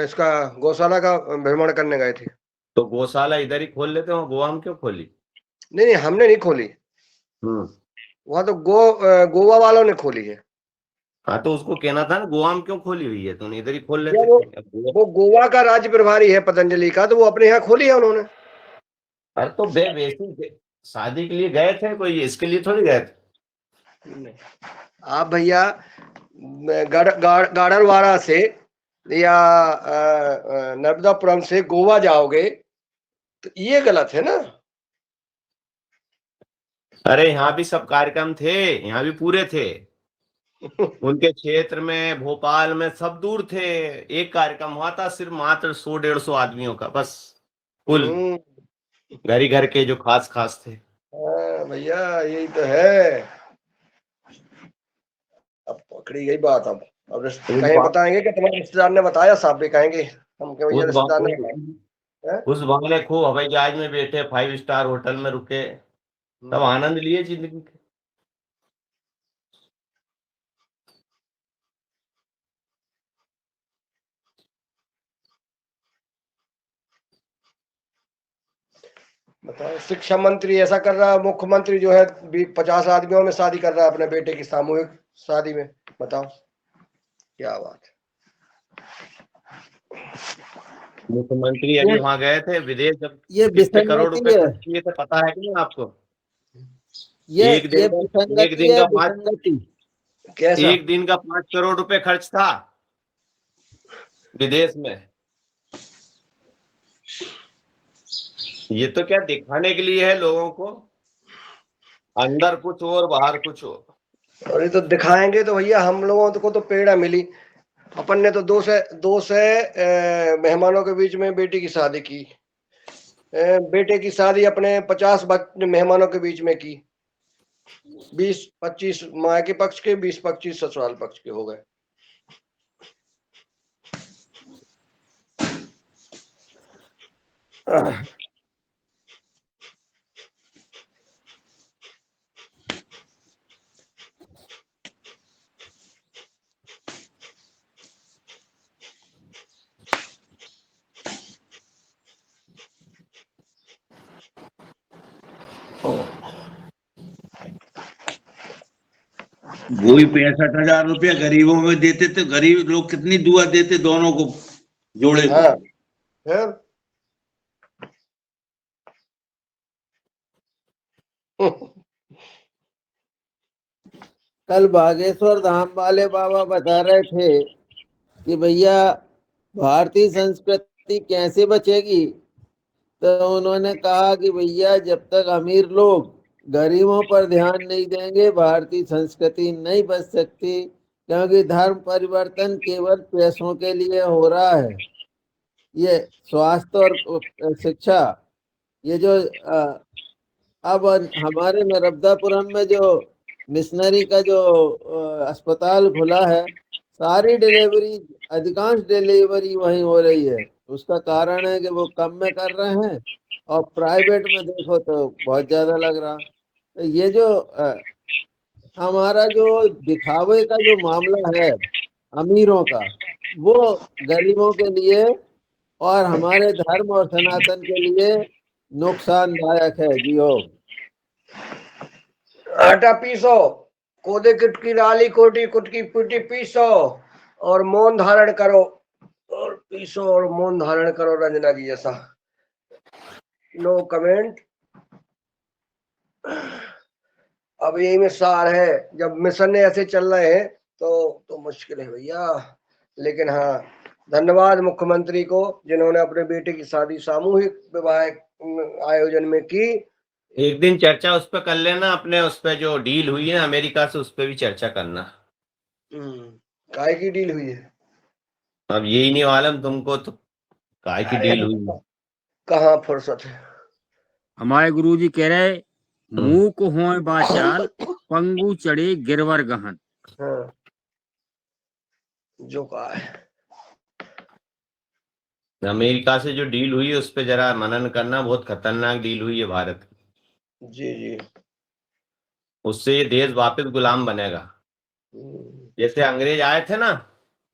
इसका गौशाला का भ्रमण करने गए थे। तो गौशाला इधर ही खोल लेते हो, गोवा में क्यों खोली? नहीं, हमने नहीं खोली, वहां तो गोवा वालों ने खोली है। हाँ, तो उसको कहना था ना, गोवा में क्यों खोली हुई है, तुमने इधर ही खोल लेते। वो गोवा का राज्य प्रभारी है पतंजलि का, तो वो अपने यहाँ खोली है उन्होंने। अरे तो वैसे शादी के लिए गए थे, कोई इसके लिए थोड़ी गए थे। आप भैया गाड़रवाड़ा से या नर्मदापुरम से गोवा जाओगे तो ये गलत है ना। अरे यहाँ भी सब कार्यक्रम थे, यहाँ भी पूरे थे। उनके क्षेत्र में, भोपाल में सब दूर थे। एक कार्यक्रम हुआ था सिर्फ मात्र 100-150 आदमियों का बस, कुल घर के जो खास थे। भैया यही तो है, अब पकड़ी गई बात। अब कहीं बताएंगे कि तुम्हारे रिश्तेदार ने बताया, साहब भी कहेंगे हम के भैया रिश्तेदार ने बताया। उस बंगले खूब हवाई जहाज में बैठे, 5 स्टार होटल में रुके, तब आनंद लिए जिंदगी के। बताओ, शिक्षा मंत्री ऐसा कर रहा है, मुख्यमंत्री जो है 50 आदमियों में शादी कर रहा है अपने बेटे की सामूहिक शादी में। बताओ क्या बात है। मुख्यमंत्री अभी वहां गए थे विदेश, जब ये कितने करोड़ रुपए है, खर्च किए थे पता है कि नहीं आपको? ये एक दिन कैसा? एक दिन का 5 करोड़ रुपए खर्च था विदेश में। ये तो क्या दिखाने के लिए है लोगों को, अंदर कुछ और बाहर कुछ और। और ये तो दिखाएंगे तो भैया हम लोगों को तो पेड़ा मिली। अपन ने तो 200 मेहमानों के बीच में बेटी की शादी की, बेटे की शादी अपने 50 मेहमानों के बीच में की। 20-25 माँ के पक्ष के, 20-25 ससुराल पक्ष के हो गए। वही 65,000 रुपया गरीबों में देते थे, गरीब लोग कितनी दुआ देते दोनों को जोड़े को। हाँ, कल बागेश्वर धाम वाले बाबा बता रहे थे कि भैया भारतीय संस्कृति कैसे बचेगी, तो उन्होंने कहा कि भैया जब तक अमीर लोग गरीबों पर ध्यान नहीं देंगे भारतीय संस्कृति नहीं बच सकती, क्योंकि धर्म परिवर्तन केवल पैसों के लिए हो रहा है। ये स्वास्थ्य और शिक्षा, ये जो अब हमारे नर्मदापुरम में जो मिशनरी का जो अस्पताल खुला है, सारी डिलीवरी, अधिकांश डिलीवरी वहीं हो रही है। उसका कारण है कि वो कम में कर रहे हैं, और प्राइवेट में देखो तो बहुत ज्यादा लग रहा। तो ये जो हमारा जो दिखावे का जो मामला है, अमीरों का, वो गरीबों के लिए और हमारे धर्म और सनातन के लिए नुकसानदायक है। जी हो। आटा पीसो, कोदे की डाली कोटी कुटकी पुटी पीसो और मौन धारण करो, और पीसो और मौन धारण करो रंजना जी जैसा। No comment. अब यही में सार है, जब मिशन ऐसे चल रहे हैं तो मुश्किल है भैया। लेकिन हाँ, धन्यवाद मुख्यमंत्री को जिन्होंने अपने बेटे की शादी सामूहिक विवाह आयोजन में की। एक दिन चर्चा उस पर कर लेना, अपने उस पर जो डील हुई है अमेरिका से, उस पर भी चर्चा करना। काय की डील हुई है? अब यही नहीं मालूम तुमको, तो काय की डील हुई है? कहाँ फुर्सत है। हमारे गुरुजी कह रहे मूक होए बाचाल पंगु चढ़े गिरवर गहन। हाँ, जो कहा है। अमेरिका से जो डील हुई है उस पर जरा मनन करना, बहुत खतरनाक डील हुई है भारत की। जी जी। उससे ये देश वापस गुलाम बनेगा। जैसे अंग्रेज आए थे ना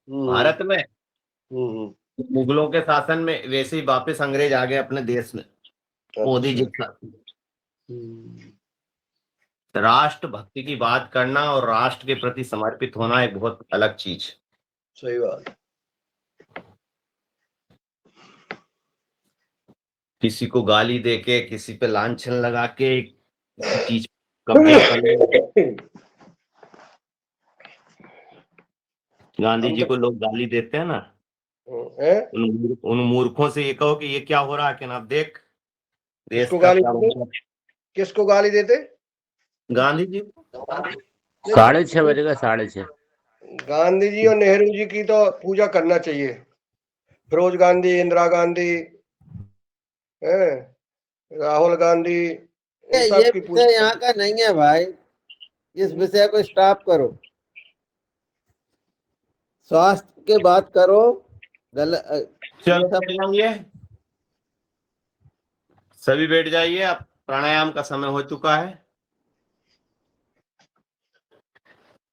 भारत में मुगलों के शासन में, वैसे ही वापस अंग्रेज आ गए अपने देश में मोदी जी के साथ। राष्ट्र भक्ति की बात करना और राष्ट्र के प्रति समर्पित होना एक बहुत अलग चीज। सही बात। किसी को गाली देके, किसी पे लांछन लगा के किसी चीज कब्जा करना। गांधी जी को लोग गाली देते हैं ना, उन मूर्खों से ये कहो कि ये क्या हो रहा है, कि ना देख देश किसको का गाली क्या देते? बन-। किसको गाली देते? गांधी जी। 6:30 बजेगा, 6:30। गांधी जी और नेहरू जी की तो पूजा करना चाहिए। फिरोज गांधी, इंदिरा गांधी, राहुल गांधी, इन ये सब की विषय पूजा। यहाँ का नहीं है भाई, इस विषय को स्टॉप करो। स्वास्थ्य के बात करो। चलो बैठ जाइए, सभी बैठ जाइए, अब प्राणायाम का समय हो चुका है।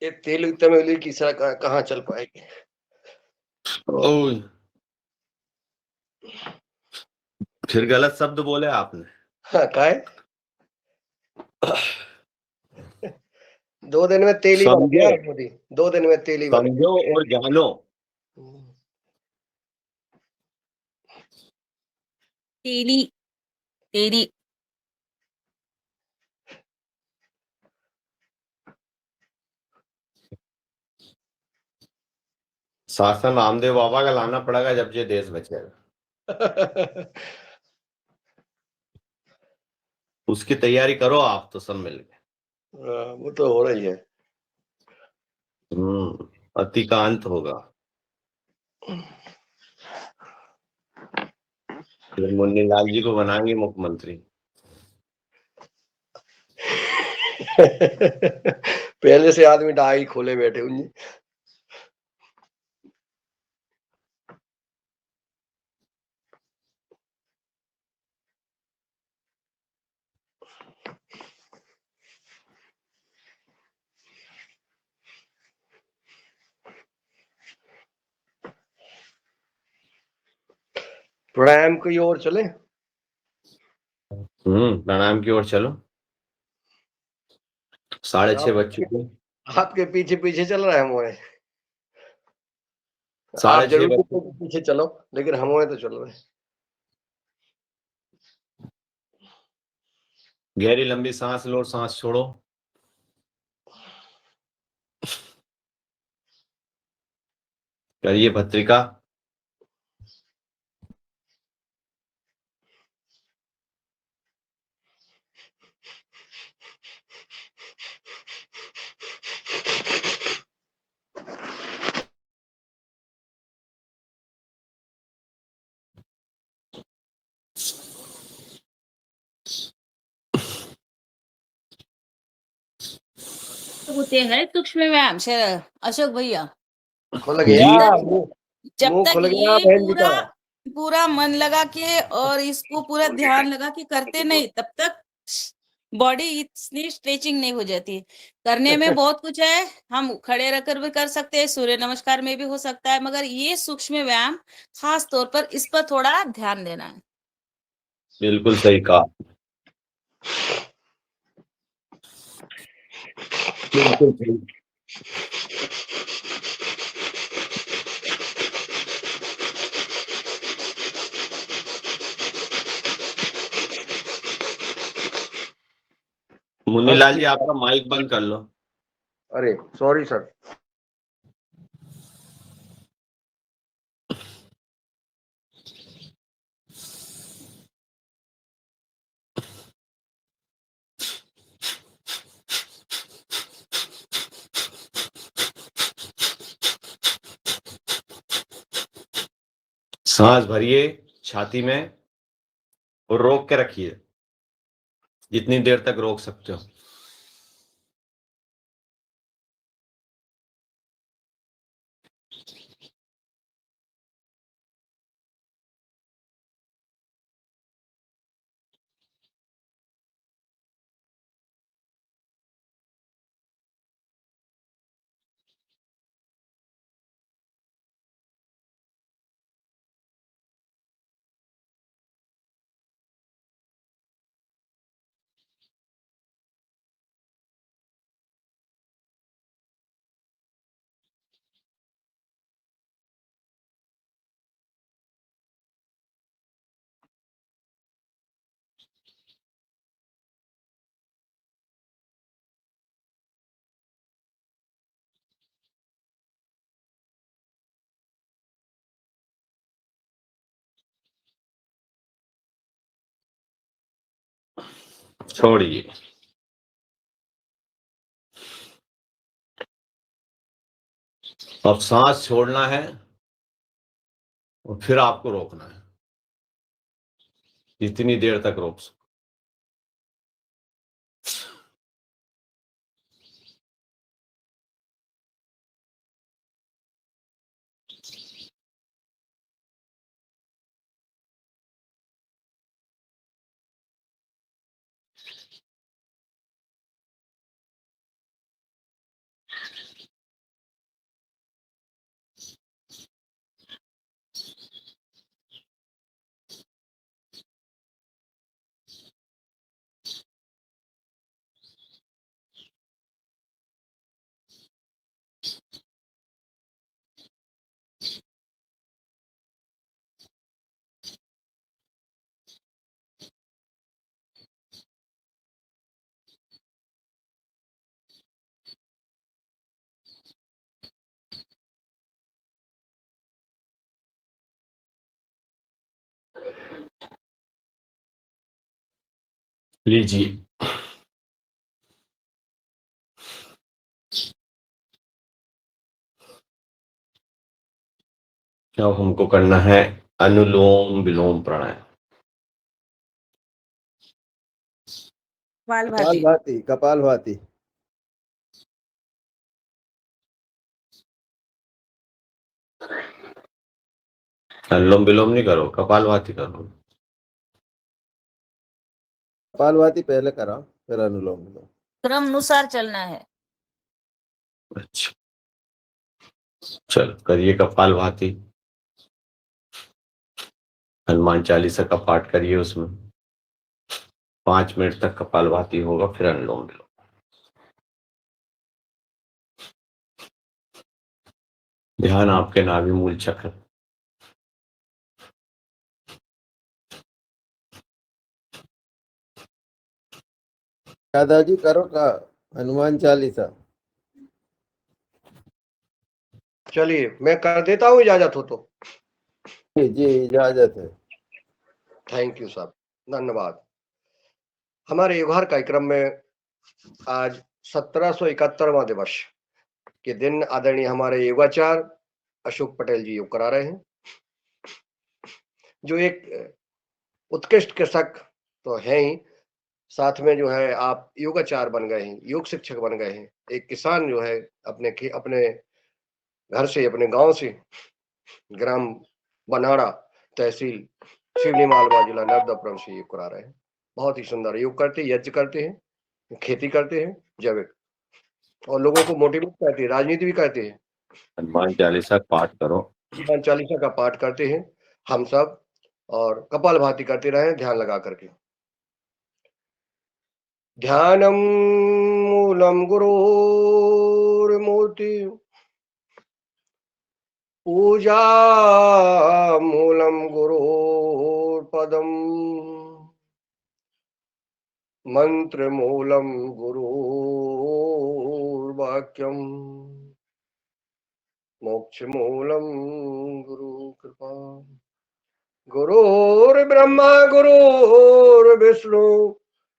ये तेलुगु तमिल की सड़क कहाँ चल पाएगी? फिर गलत शब्द बोले आपने। हाँ, काय 2 दिन में तेली बन गया मोदी, 2 दिन में तेली बन गया। समझो और जानो। तेली तेरी शासन रामदेव बाबा का लाना पड़ेगा जब ये देश बचेगा। उसकी तैयारी करो आप तो सब मिलके। वो तो हो रही है। अति का अंत होगा। फिर मुन्नी लाल जी को बनाएंगे मुख्यमंत्री। पहले से आदमी डाई खोले बैठे हुए। प्राणायाम की ओर चले। प्रणाम की ओर चलो। 6:30 बज चुके। आपके पीछे पीछे चल रहा है हमारे। आप 6:30 जरूर बजे पीछे चलो, लेकिन हमारे तो चल रहे। गहरी लंबी सांस लो, सांस छोड़ो। करिए भस्त्रिका। होते हैं सूक्ष्म व्यायाम से अशोक भैया। खुल गया जब मुंह तक खुल गया ये बहन जी का। पूरा मन लगा के और इसको पूरा ध्यान लगा के करते नहीं, तब तक बॉडी इतनी स्ट्रेचिंग नहीं हो जाती। करने में बहुत कुछ है, हम खड़े रहकर भी कर सकते हैं, सूर्य नमस्कार में भी हो सकता है, मगर ये सूक्ष्म व्यायाम खास तौर पर इस पर थोड़ा ध्यान देना है। बिल्कुल सही कहा। बिल्कुल सही। मुन्नीलाल जी, आपका माइक बंद कर लो। अरे सॉरी सर। सांस भरिए छाती में और रोक के रखिए, जितनी देर तक रोक सकते हो। छोड़िए। अब सांस छोड़ना है और फिर आपको रोकना है, जितनी देर तक रोक सको। लीजिए। अब हमको करना है अनुलोम विलोम प्राणायाम। कपालभाति, कपालभाति। अनुलोम विलोम नहीं करो, कपालभाति करो। कपालभाति पहले कराओ, फिर अनुलोम विलोम। क्रम अनुसार चलना है। अच्छा, चलो करिए कपालभाति। हनुमान चालीसा का पाठ करिए, उसमें 5 मिनट तक कपालभाति होगा, फिर अनुलोम विलोम। ध्यान आपके नाभि मूल चक्र। दादाजी करो का हनुमान चालीसा। चलिए मैं कर देता हूँ, इजाजत हो तो। जी इजाजत है। थैंक यू साहब, धन्यवाद। हमारे युगहर कार्यक्रम में आज 1771वां दिवस के दिन आदरणीय हमारे योगाचार्य अशोक पटेल जी योग करा रहे हैं, जो एक उत्कृष्ट कृषक तो है ही, साथ में जो है आप योगाचार्य बन गए हैं, योग शिक्षक बन गए हैं। एक किसान जो है अपने घर से, अपने गांव से, ग्राम बनाड़ा, तहसील शिवनी मालवा, जिला नर्मदापुरम से योग करा रहे हैं। बहुत ही सुंदर योग करते, यज्ञ करते हैं, खेती करते हैं, जैविक, और लोगों को मोटिवेट करते हैं, राजनीति भी करते हैं। हनुमान चालीसा का पाठ करो। हनुमान चालीसा का पाठ करते हैं हम सब, और कपालभाति करते रहे ध्यान लगा करके। ध्यानम मूलम गुरोर्मूर्ति, पूजा मूलम गुरोर्पदम, मंत्र मूलम गुरोर्वाक्यम, मोक्ष मूलम गुरु कृपा। गुरुर्ब्रह्मा गुरुर्विष्णु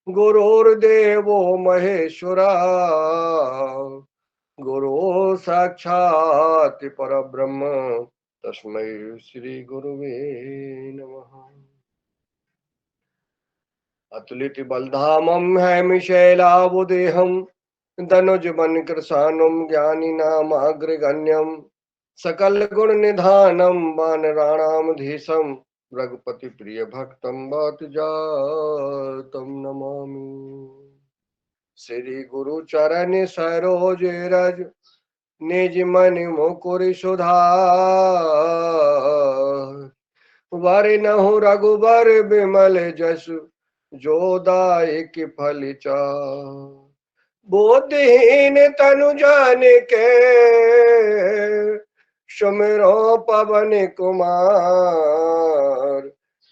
गुरुर्देवो महेश्वरा, गुरु साक्षात् परब्रह्म तस्मै श्री गुरुवे नमः। अतुलित बलधामं हैमिशैलाबुदेहं, दनुज बन कृशानुम ज्ञानी नामाग्रगण्यम, सकल गुण निधानम वानराणाम धीशम, रघुपति प्रिय भक्तम बात जातम नमामि। श्री गुरु चरण सरोज रज, निज मन मुकुर सुधार, वरनहु रघुबर बिमल जसु, जो दायक फल चार। बुद्धिहीन तनु जानिके, सुमिरो पवन कुमार,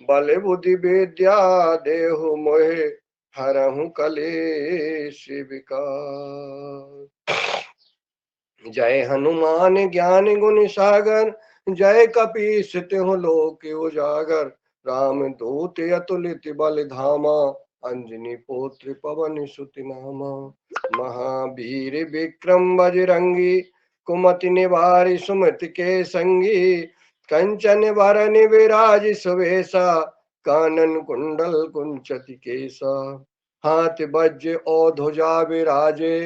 बल बुद्धि विद्या देहु मोहे, हरहु कलेश विकार। जय हनुमान ज्ञान गुण सागर, जय कपीस तिहुँ लोक उजागर। राम दूत अतुलित बल धामा, अंजनी पुत्र पवन सुत नामा। महावीर विक्रम बजरंगी, कुमति निवारि सुमति के संगी। कंचन वरन विराज सुवेशा, कानन कुंडल कुंचति केसा। हाथ वज्र और ध्वजा विराजे,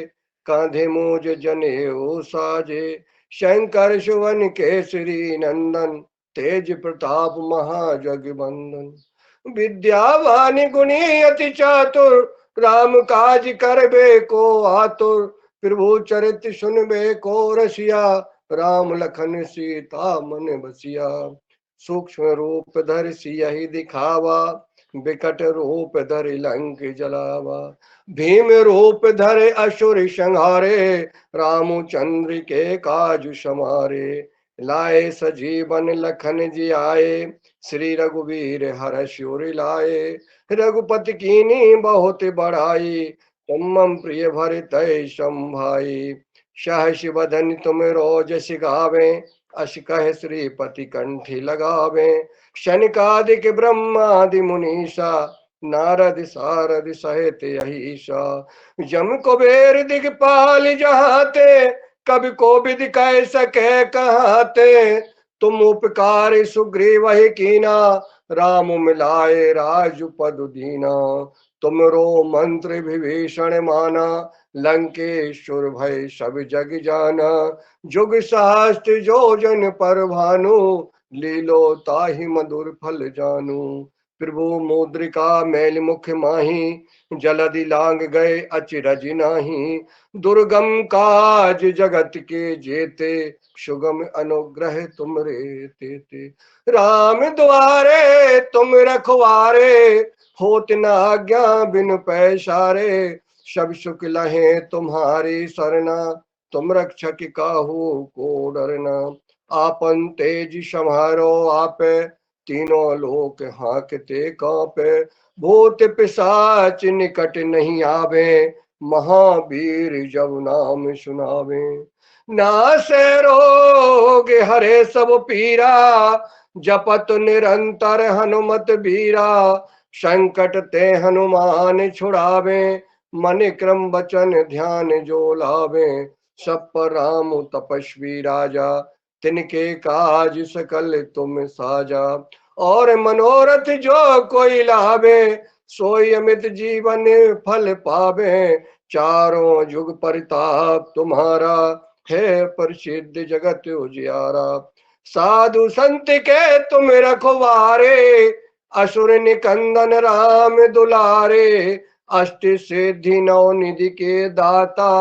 कांधे मूज जनेऊ साजे। शंकर सुवन केसरी नंदन, तेज प्रताप महाजगवंदन। विद्यावान गुणी अति चातुर, राम काज करबे को आतुर। प्रभु चरित्र सुनबे को रसिया, राम लखन सीता मन बसिया। सूक्ष्म रूप धरि सियहि दिखावा, विकट रूप धरि लंक जलावा। भीम रूप धरे असुर संहारे, रामचंद्र के काज समारे। लाए सजीवन लखन जी आए, श्री रघुवीर हर्ष उर लाए। रघुपति कीनी बहुत बड़ाई, तुम मम प्रिय भरतहि संभाई। सहस बदन तुम रोजस गावे, अस कह श्रीपति कंठी लगावे। शनिकादिक ब्रह्मादि मुनीसा, नारद सारद सहित अहिसा। जम कुबेर दिगपाल जहाते, कवि कोविद कह सके कहाते। तुम उपकार सुग्रीव ही कीना, राम मिलाए राजपद दीना। तुमरो मंत्र विभीषण माना, लंकेश्वर भय सब जग जाना। जुग सहस्त्र जो जन पर भानु, लीलो ताहि मधुर फल जानू। प्रभु मुद्रिका मैल मुख माही, जलधि लांग गए अचरज नाही। दुर्गम काज जगत के जेते, सुगम अनुग्रह तुमरे तेते। राम द्वारे तुम रखवारे, होत न आज्ञा बिनु पैसारे। सब सुख लहे तुम्हारी सरना, तुम रक्षक काहू को डरना। आपन तेज समारो आपे, तीनों लोक हांकते कांपे। भूत पिशाच निकट नहीं आवे, महावीर जब नाम सुनावे। नासे रोग हरे सब पीरा, जपत निरंतर हनुमत बीरा। संकट ते हनुमान छुड़ावे, मन क्रम वचन ध्यान जो लावे। सब पर राम तपस्वी राजा, तिनके काज सकल तुम साजा। और मनोरथ जो कोई लावे, सोई अमित जीवन फल पावे। चारों जुग परिताप तुम्हारा, है प्रसिद्ध जगत उजियारा। साधु संत के तुम रखवारे, असुर निकंदन राम दुलारे, अष्ट सिद्धि नौ निधि के दाता,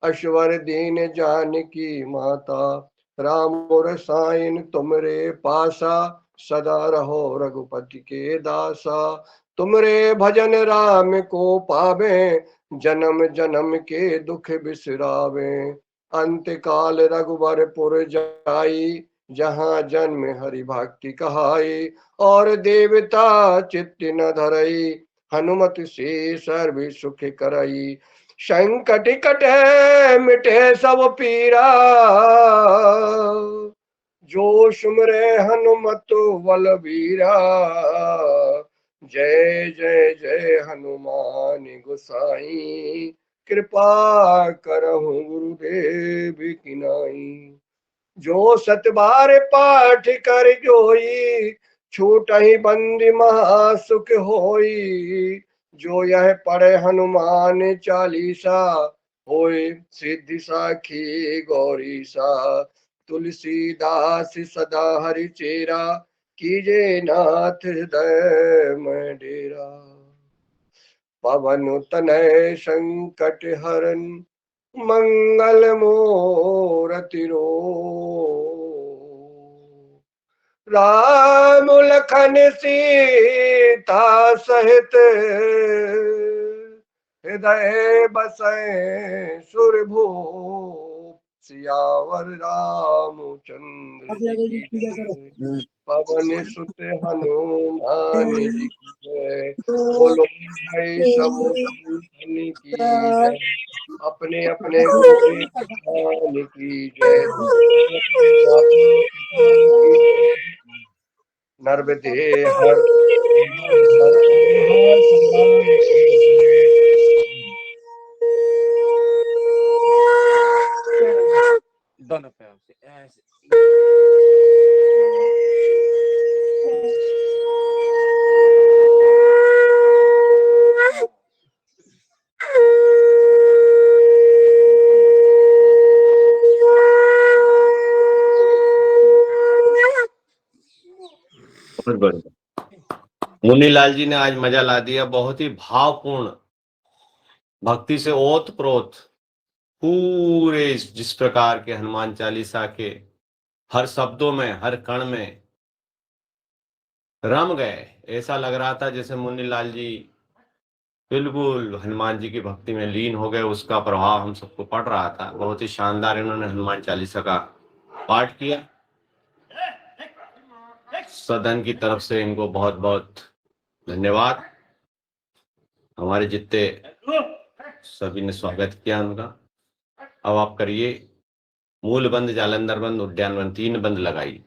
अश्वर दीन जानकी माता, राम और साइन तुमरे पासा, सदा रहो रघुपति के दासा। तुमरे भजन राम को पावे, जन्म जन्म के दुख बिसरावे। अंत काल रघुबरपुर जाई, जहाँ जन्म हरि भक्ति कहाई। और देवता चित्त न धरई, हनुमत से सर्व सुख करई। संकट कटे मिटे सब पीरा, जो सुमरे हनुमत बलबीरा। जय जय जय हनुमान गोसाई, कृपा करहु गुरुदेव की नाई। जो सत बार पाठ कर जोई, छूटहि बंदी महासुख होई। जो यह पढ़े हनुमान चालीसा, होय सिद्धि साखी गौरी सा। तुलसीदास सदा हरि चेरा, कीजे नाथ हृदय में डेरा। पवन तनय संकट हरन, मंगल मूरति रो। राम लखन सीता सहित, हृदय बसै सुरभूप। सियावर रामचंद्र जी की जय, पवन सुत हनुमान जी की जय। बोलो भाई सब संतन की जय, अपने अपने गुरु के भगवान की जय। अपने माता पिता की जय। नर्मदे हर हर महाप्रभु की जय। दोनों पैरों से ऐसे। बहुत बढ़िया। मुन्नीलाल जी ने आज मजा ला दिया, बहुत ही भावपूर्ण, भक्ति से ओत प्रोत पूरे जिस प्रकार के हनुमान चालीसा के हर शब्दों में, हर कण में रम गए। ऐसा लग रहा था जैसे मुन्नीलाल जी बिल्कुल हनुमान जी की भक्ति में लीन हो गए, उसका प्रभाव हम सबको पड़ रहा था। बहुत ही शानदार इन्होंने हनुमान चालीसा का पाठ किया। सदन की तरफ से इनको बहुत बहुत धन्यवाद। हमारे जितने सभी ने स्वागत किया उनका। अब आप करिए मूल बंद, जालंधर बंद, उद्यान बंद, 3 बंद लगाइए।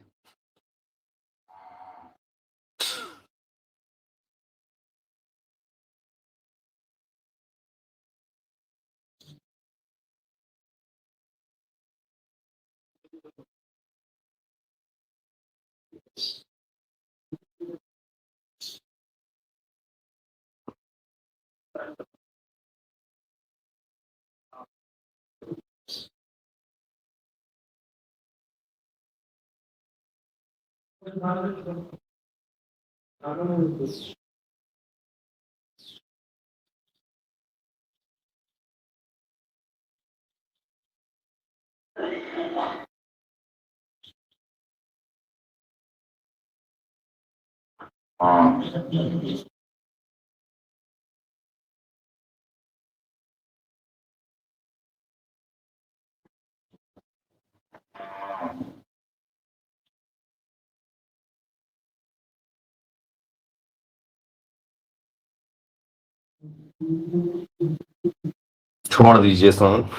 छोड़ दीजिए साउंड।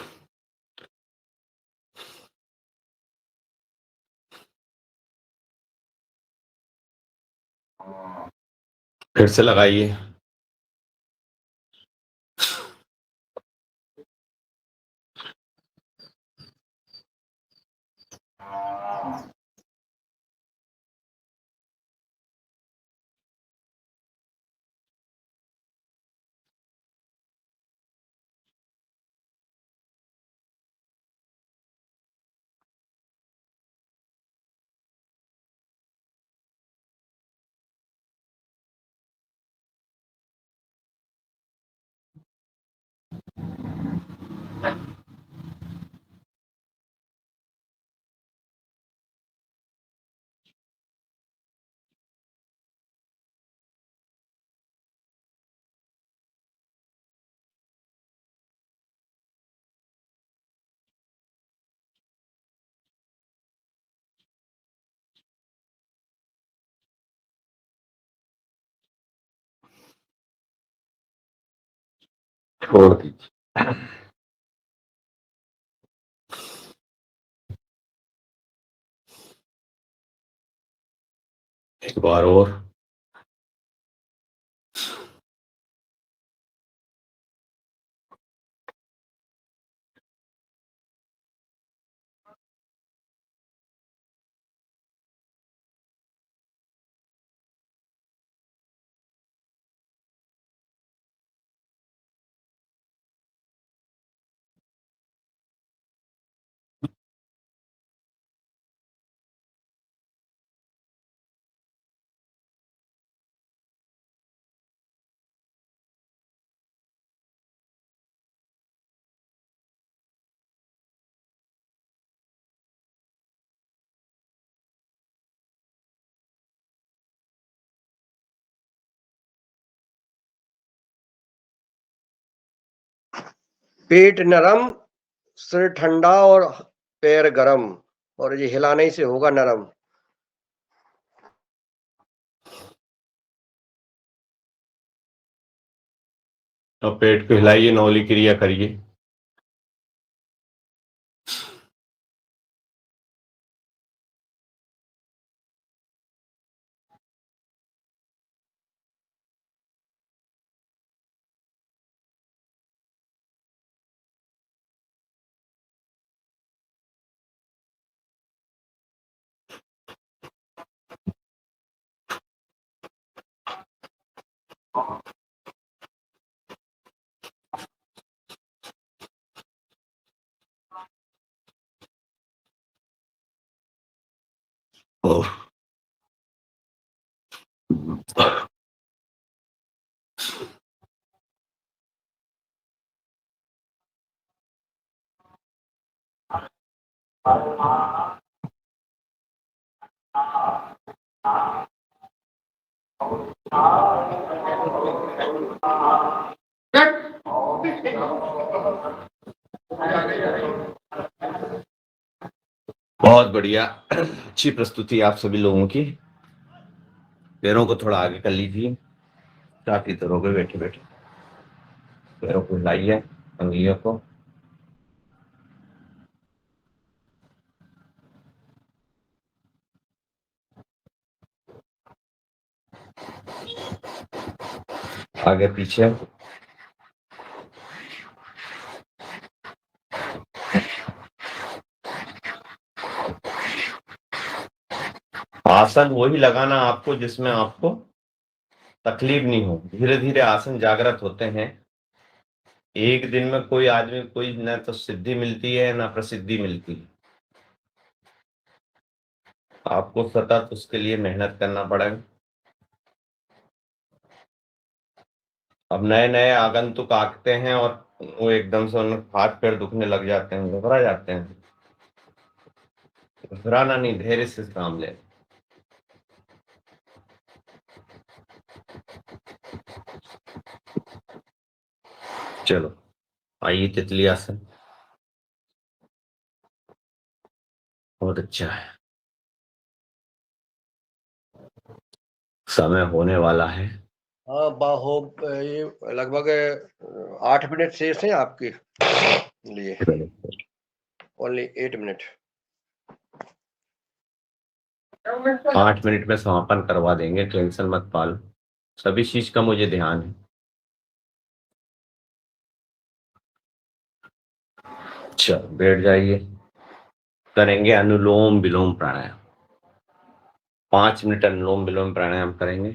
फिर से लगाइए। छोड़ दीजिए। एक बार और। पेट नरम, सिर ठंडा और पैर गरम, और ये हिलाने से होगा नरम। अब पेट को हिलाइए, नौली क्रिया करिए। ओह, बहुत बढ़िया। अच्छी प्रस्तुति आप सभी लोगों की। पैरों को थोड़ा आगे कर लीजिए, काफी देर हो गए बैठे बैठे। पैरों को हिलाइए, अंगुलियों को। आगे पीछे। आसन वही लगाना आपको जिसमें आपको तकलीफ नहीं हो। धीरे धीरे आसन जागृत होते हैं। एक दिन में कोई आदमी कोई न तो सिद्धि मिलती है ना प्रसिद्धि मिलती है। आपको सतत उसके लिए मेहनत करना पड़ेगा। अब नए नए आगंतुक आते हैं और वो एकदम से उनके हाथ पैर दुखने लग जाते हैं, घबरा जाते हैं। घबराना नहीं, धैर्य से काम ले। चलो आइए, तितली आसन। बहुत अच्छा है। समय होने वाला है। हाँ बाहो, ये लगभग 8 मिनट शेष हैं आपके लिए, ओनली 8 मिनट। 8 मिनट में समापन करवा देंगे, टेंशन मत पालो। सभी चीज का मुझे ध्यान है। अच्छा, बैठ जाइए। करेंगे अनुलोम विलोम प्राणायाम। 5 मिनट अनुलोम विलोम प्राणायाम करेंगे।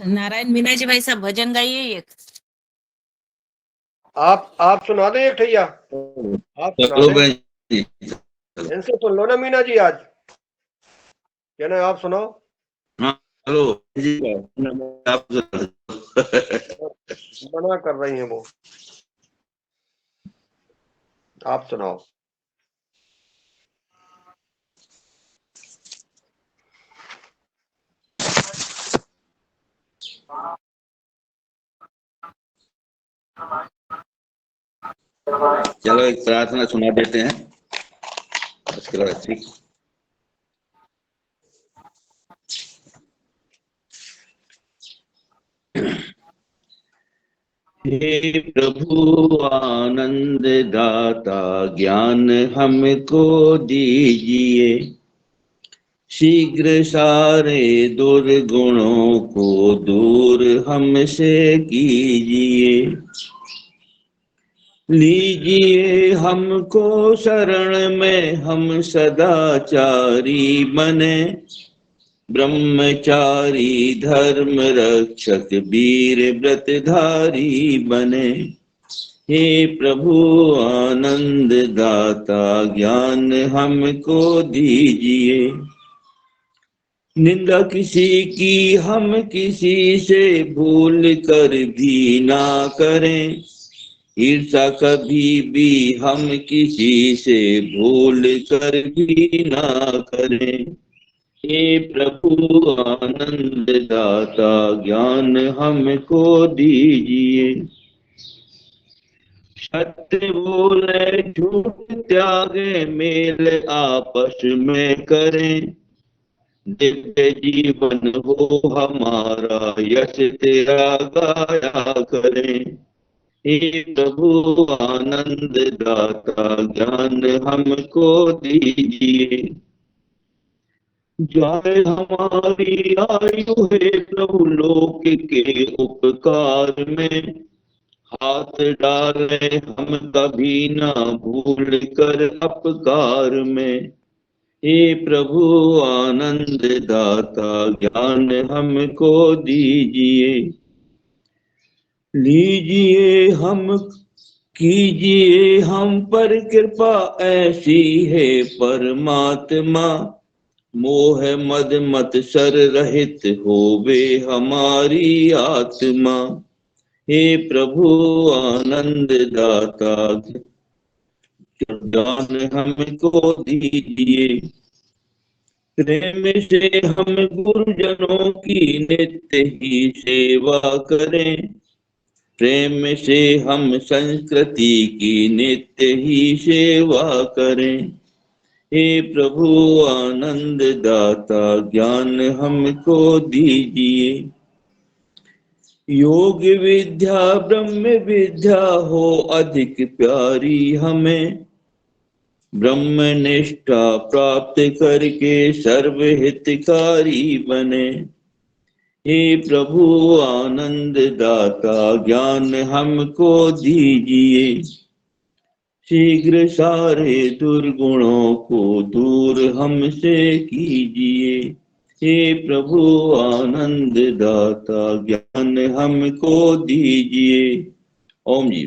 नारायण मीना जी भाई साहब भजन गाइए एक। आप सुना दो एक ठैया, आप सुना चलो दे, बहन जी, इनसे सुन लो ना मीना जी आज, क्या ना आप सुनाओ। हाँ हेलो जी, आप मना कर रही हैं वो, आप सुनाओ। चलो एक प्रार्थना सुना देते हैं, उसके बाद ठीक। हे प्रभु आनंद दाता ज्ञान हमको दीजिए, शीघ्र सारे दुर्गुणों को दूर हमसे कीजिए। लीजिए हमको शरण में, हम सदाचारी बने, ब्रह्मचारी धर्म रक्षक वीर व्रतधारी बने। हे प्रभु आनंद दाता ज्ञान हमको दीजिए, निंदा किसी की हम किसी से भूल कर भी ना करें, ईर्षा कभी भी हम किसी से भूल कर भी ना करें। हे प्रभु आनंद दाता ज्ञान हमको दीजिए, सत्य बोले झूठ त्यागे मेल आपस में करें, दिव्य जीवन हो हमारा यश तेरा गाया करें। हे प्रभु आनंद दाता ज्ञान हमको दीजिए, जाए हमारी आयु हे प्रभु लोक के उपकार में, हाथ डाले हम कभी ना भूल कर अपकार में। हे प्रभु आनंद दाता ज्ञान हमको दीजिए, लीजिए हम कीजिए हम पर कृपा ऐसी है परमात्मा, मोह मद मत सर रहित होवे हमारी आत्मा। हे प्रभु आनंद दाता ज्ञान हमको दीजिए, प्रेम से हम गुरुजनों की नित्य ही सेवा करें, प्रेम से हम संस्कृति की नित्य ही सेवा करें। हे प्रभु आनंद दाता ज्ञान हमको दीजिए, योग विद्या ब्रह्म विद्या हो अधिक प्यारी हमें, ब्रह्म निष्ठा प्राप्त करके सर्व हितकारी बने। हे प्रभु आनंद दाता ज्ञान हमको दीजिए, शीघ्र सारे दुर्गुणों को दूर हमसे कीजिए। हे प्रभु आनंद दाता ज्ञान हमको दीजिए। ओम जी।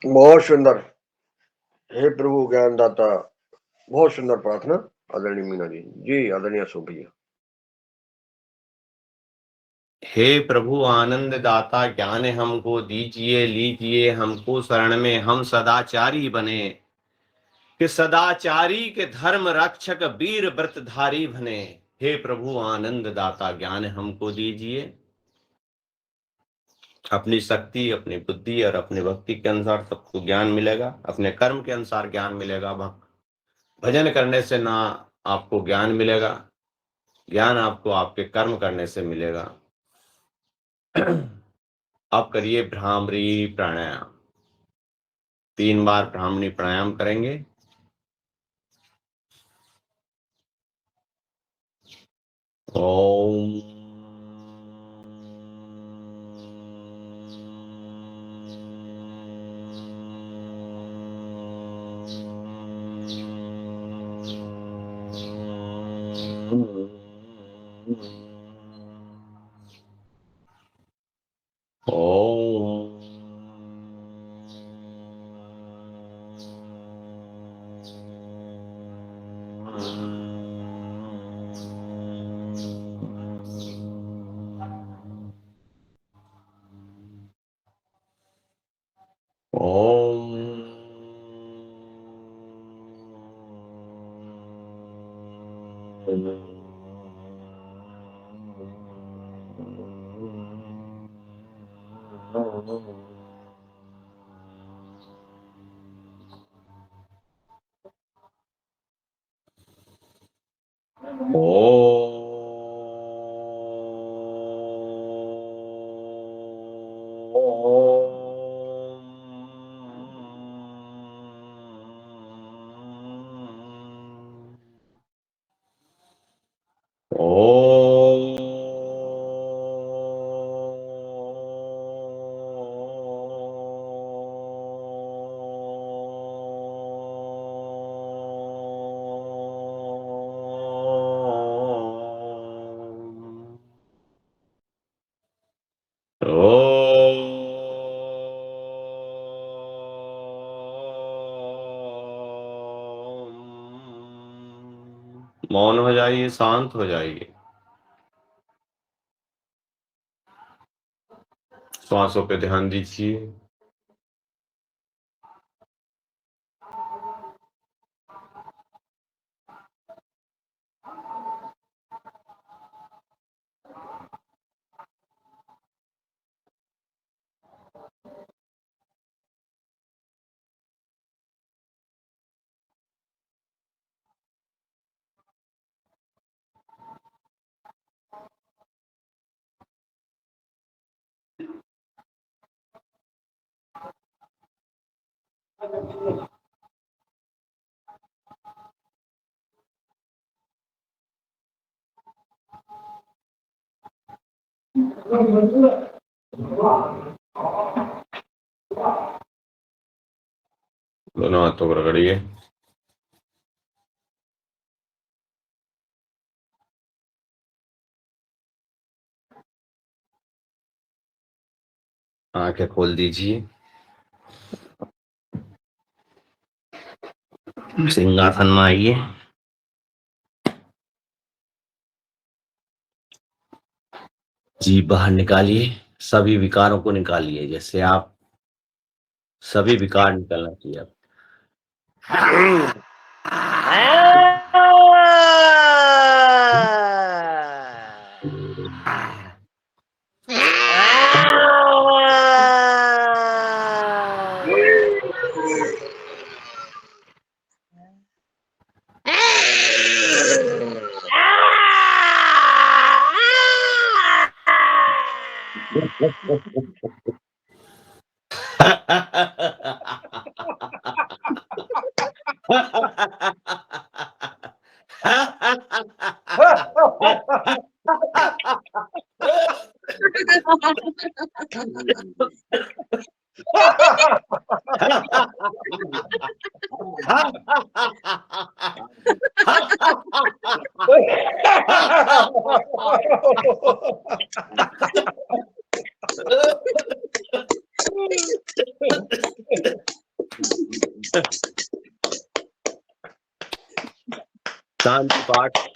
बहुत सुंदर, हे प्रभु ज्ञानदाता, बहुत सुंदर प्रार्थना आदरणीय मीना जी। जी आदरणीय अशोक भैया। हे प्रभु आनंद दाता ज्ञान हमको दीजिए, लीजिए हमको शरण में, हम सदाचारी बने, कि सदाचारी के धर्म रक्षक वीर व्रतधारी बने। हे प्रभु आनंद दाता ज्ञान हमको दीजिए, अपनी शक्ति, अपनी बुद्धि और अपनी भक्ति के अनुसार सबको ज्ञान मिलेगा, अपने कर्म के अनुसार ज्ञान मिलेगा। भजन करने से ना आपको ज्ञान मिलेगा, ज्ञान आपको आपके कर्म करने से मिलेगा। आप करिए भ्रामरी प्राणायाम, 3 बार भ्रामरी प्राणायाम करेंगे। ओम मौन हो जाइए, शांत हो जाइए, श्वासों पे ध्यान दीजिए। दोनों हाथों को रगड़िए। आंखें खोल दीजिए। सिंहासन में आइए। जी बाहर निकालिए, सभी विकारों को निकालिए, जैसे आप सभी विकार निकलना चाहिए अब। शांति पाठ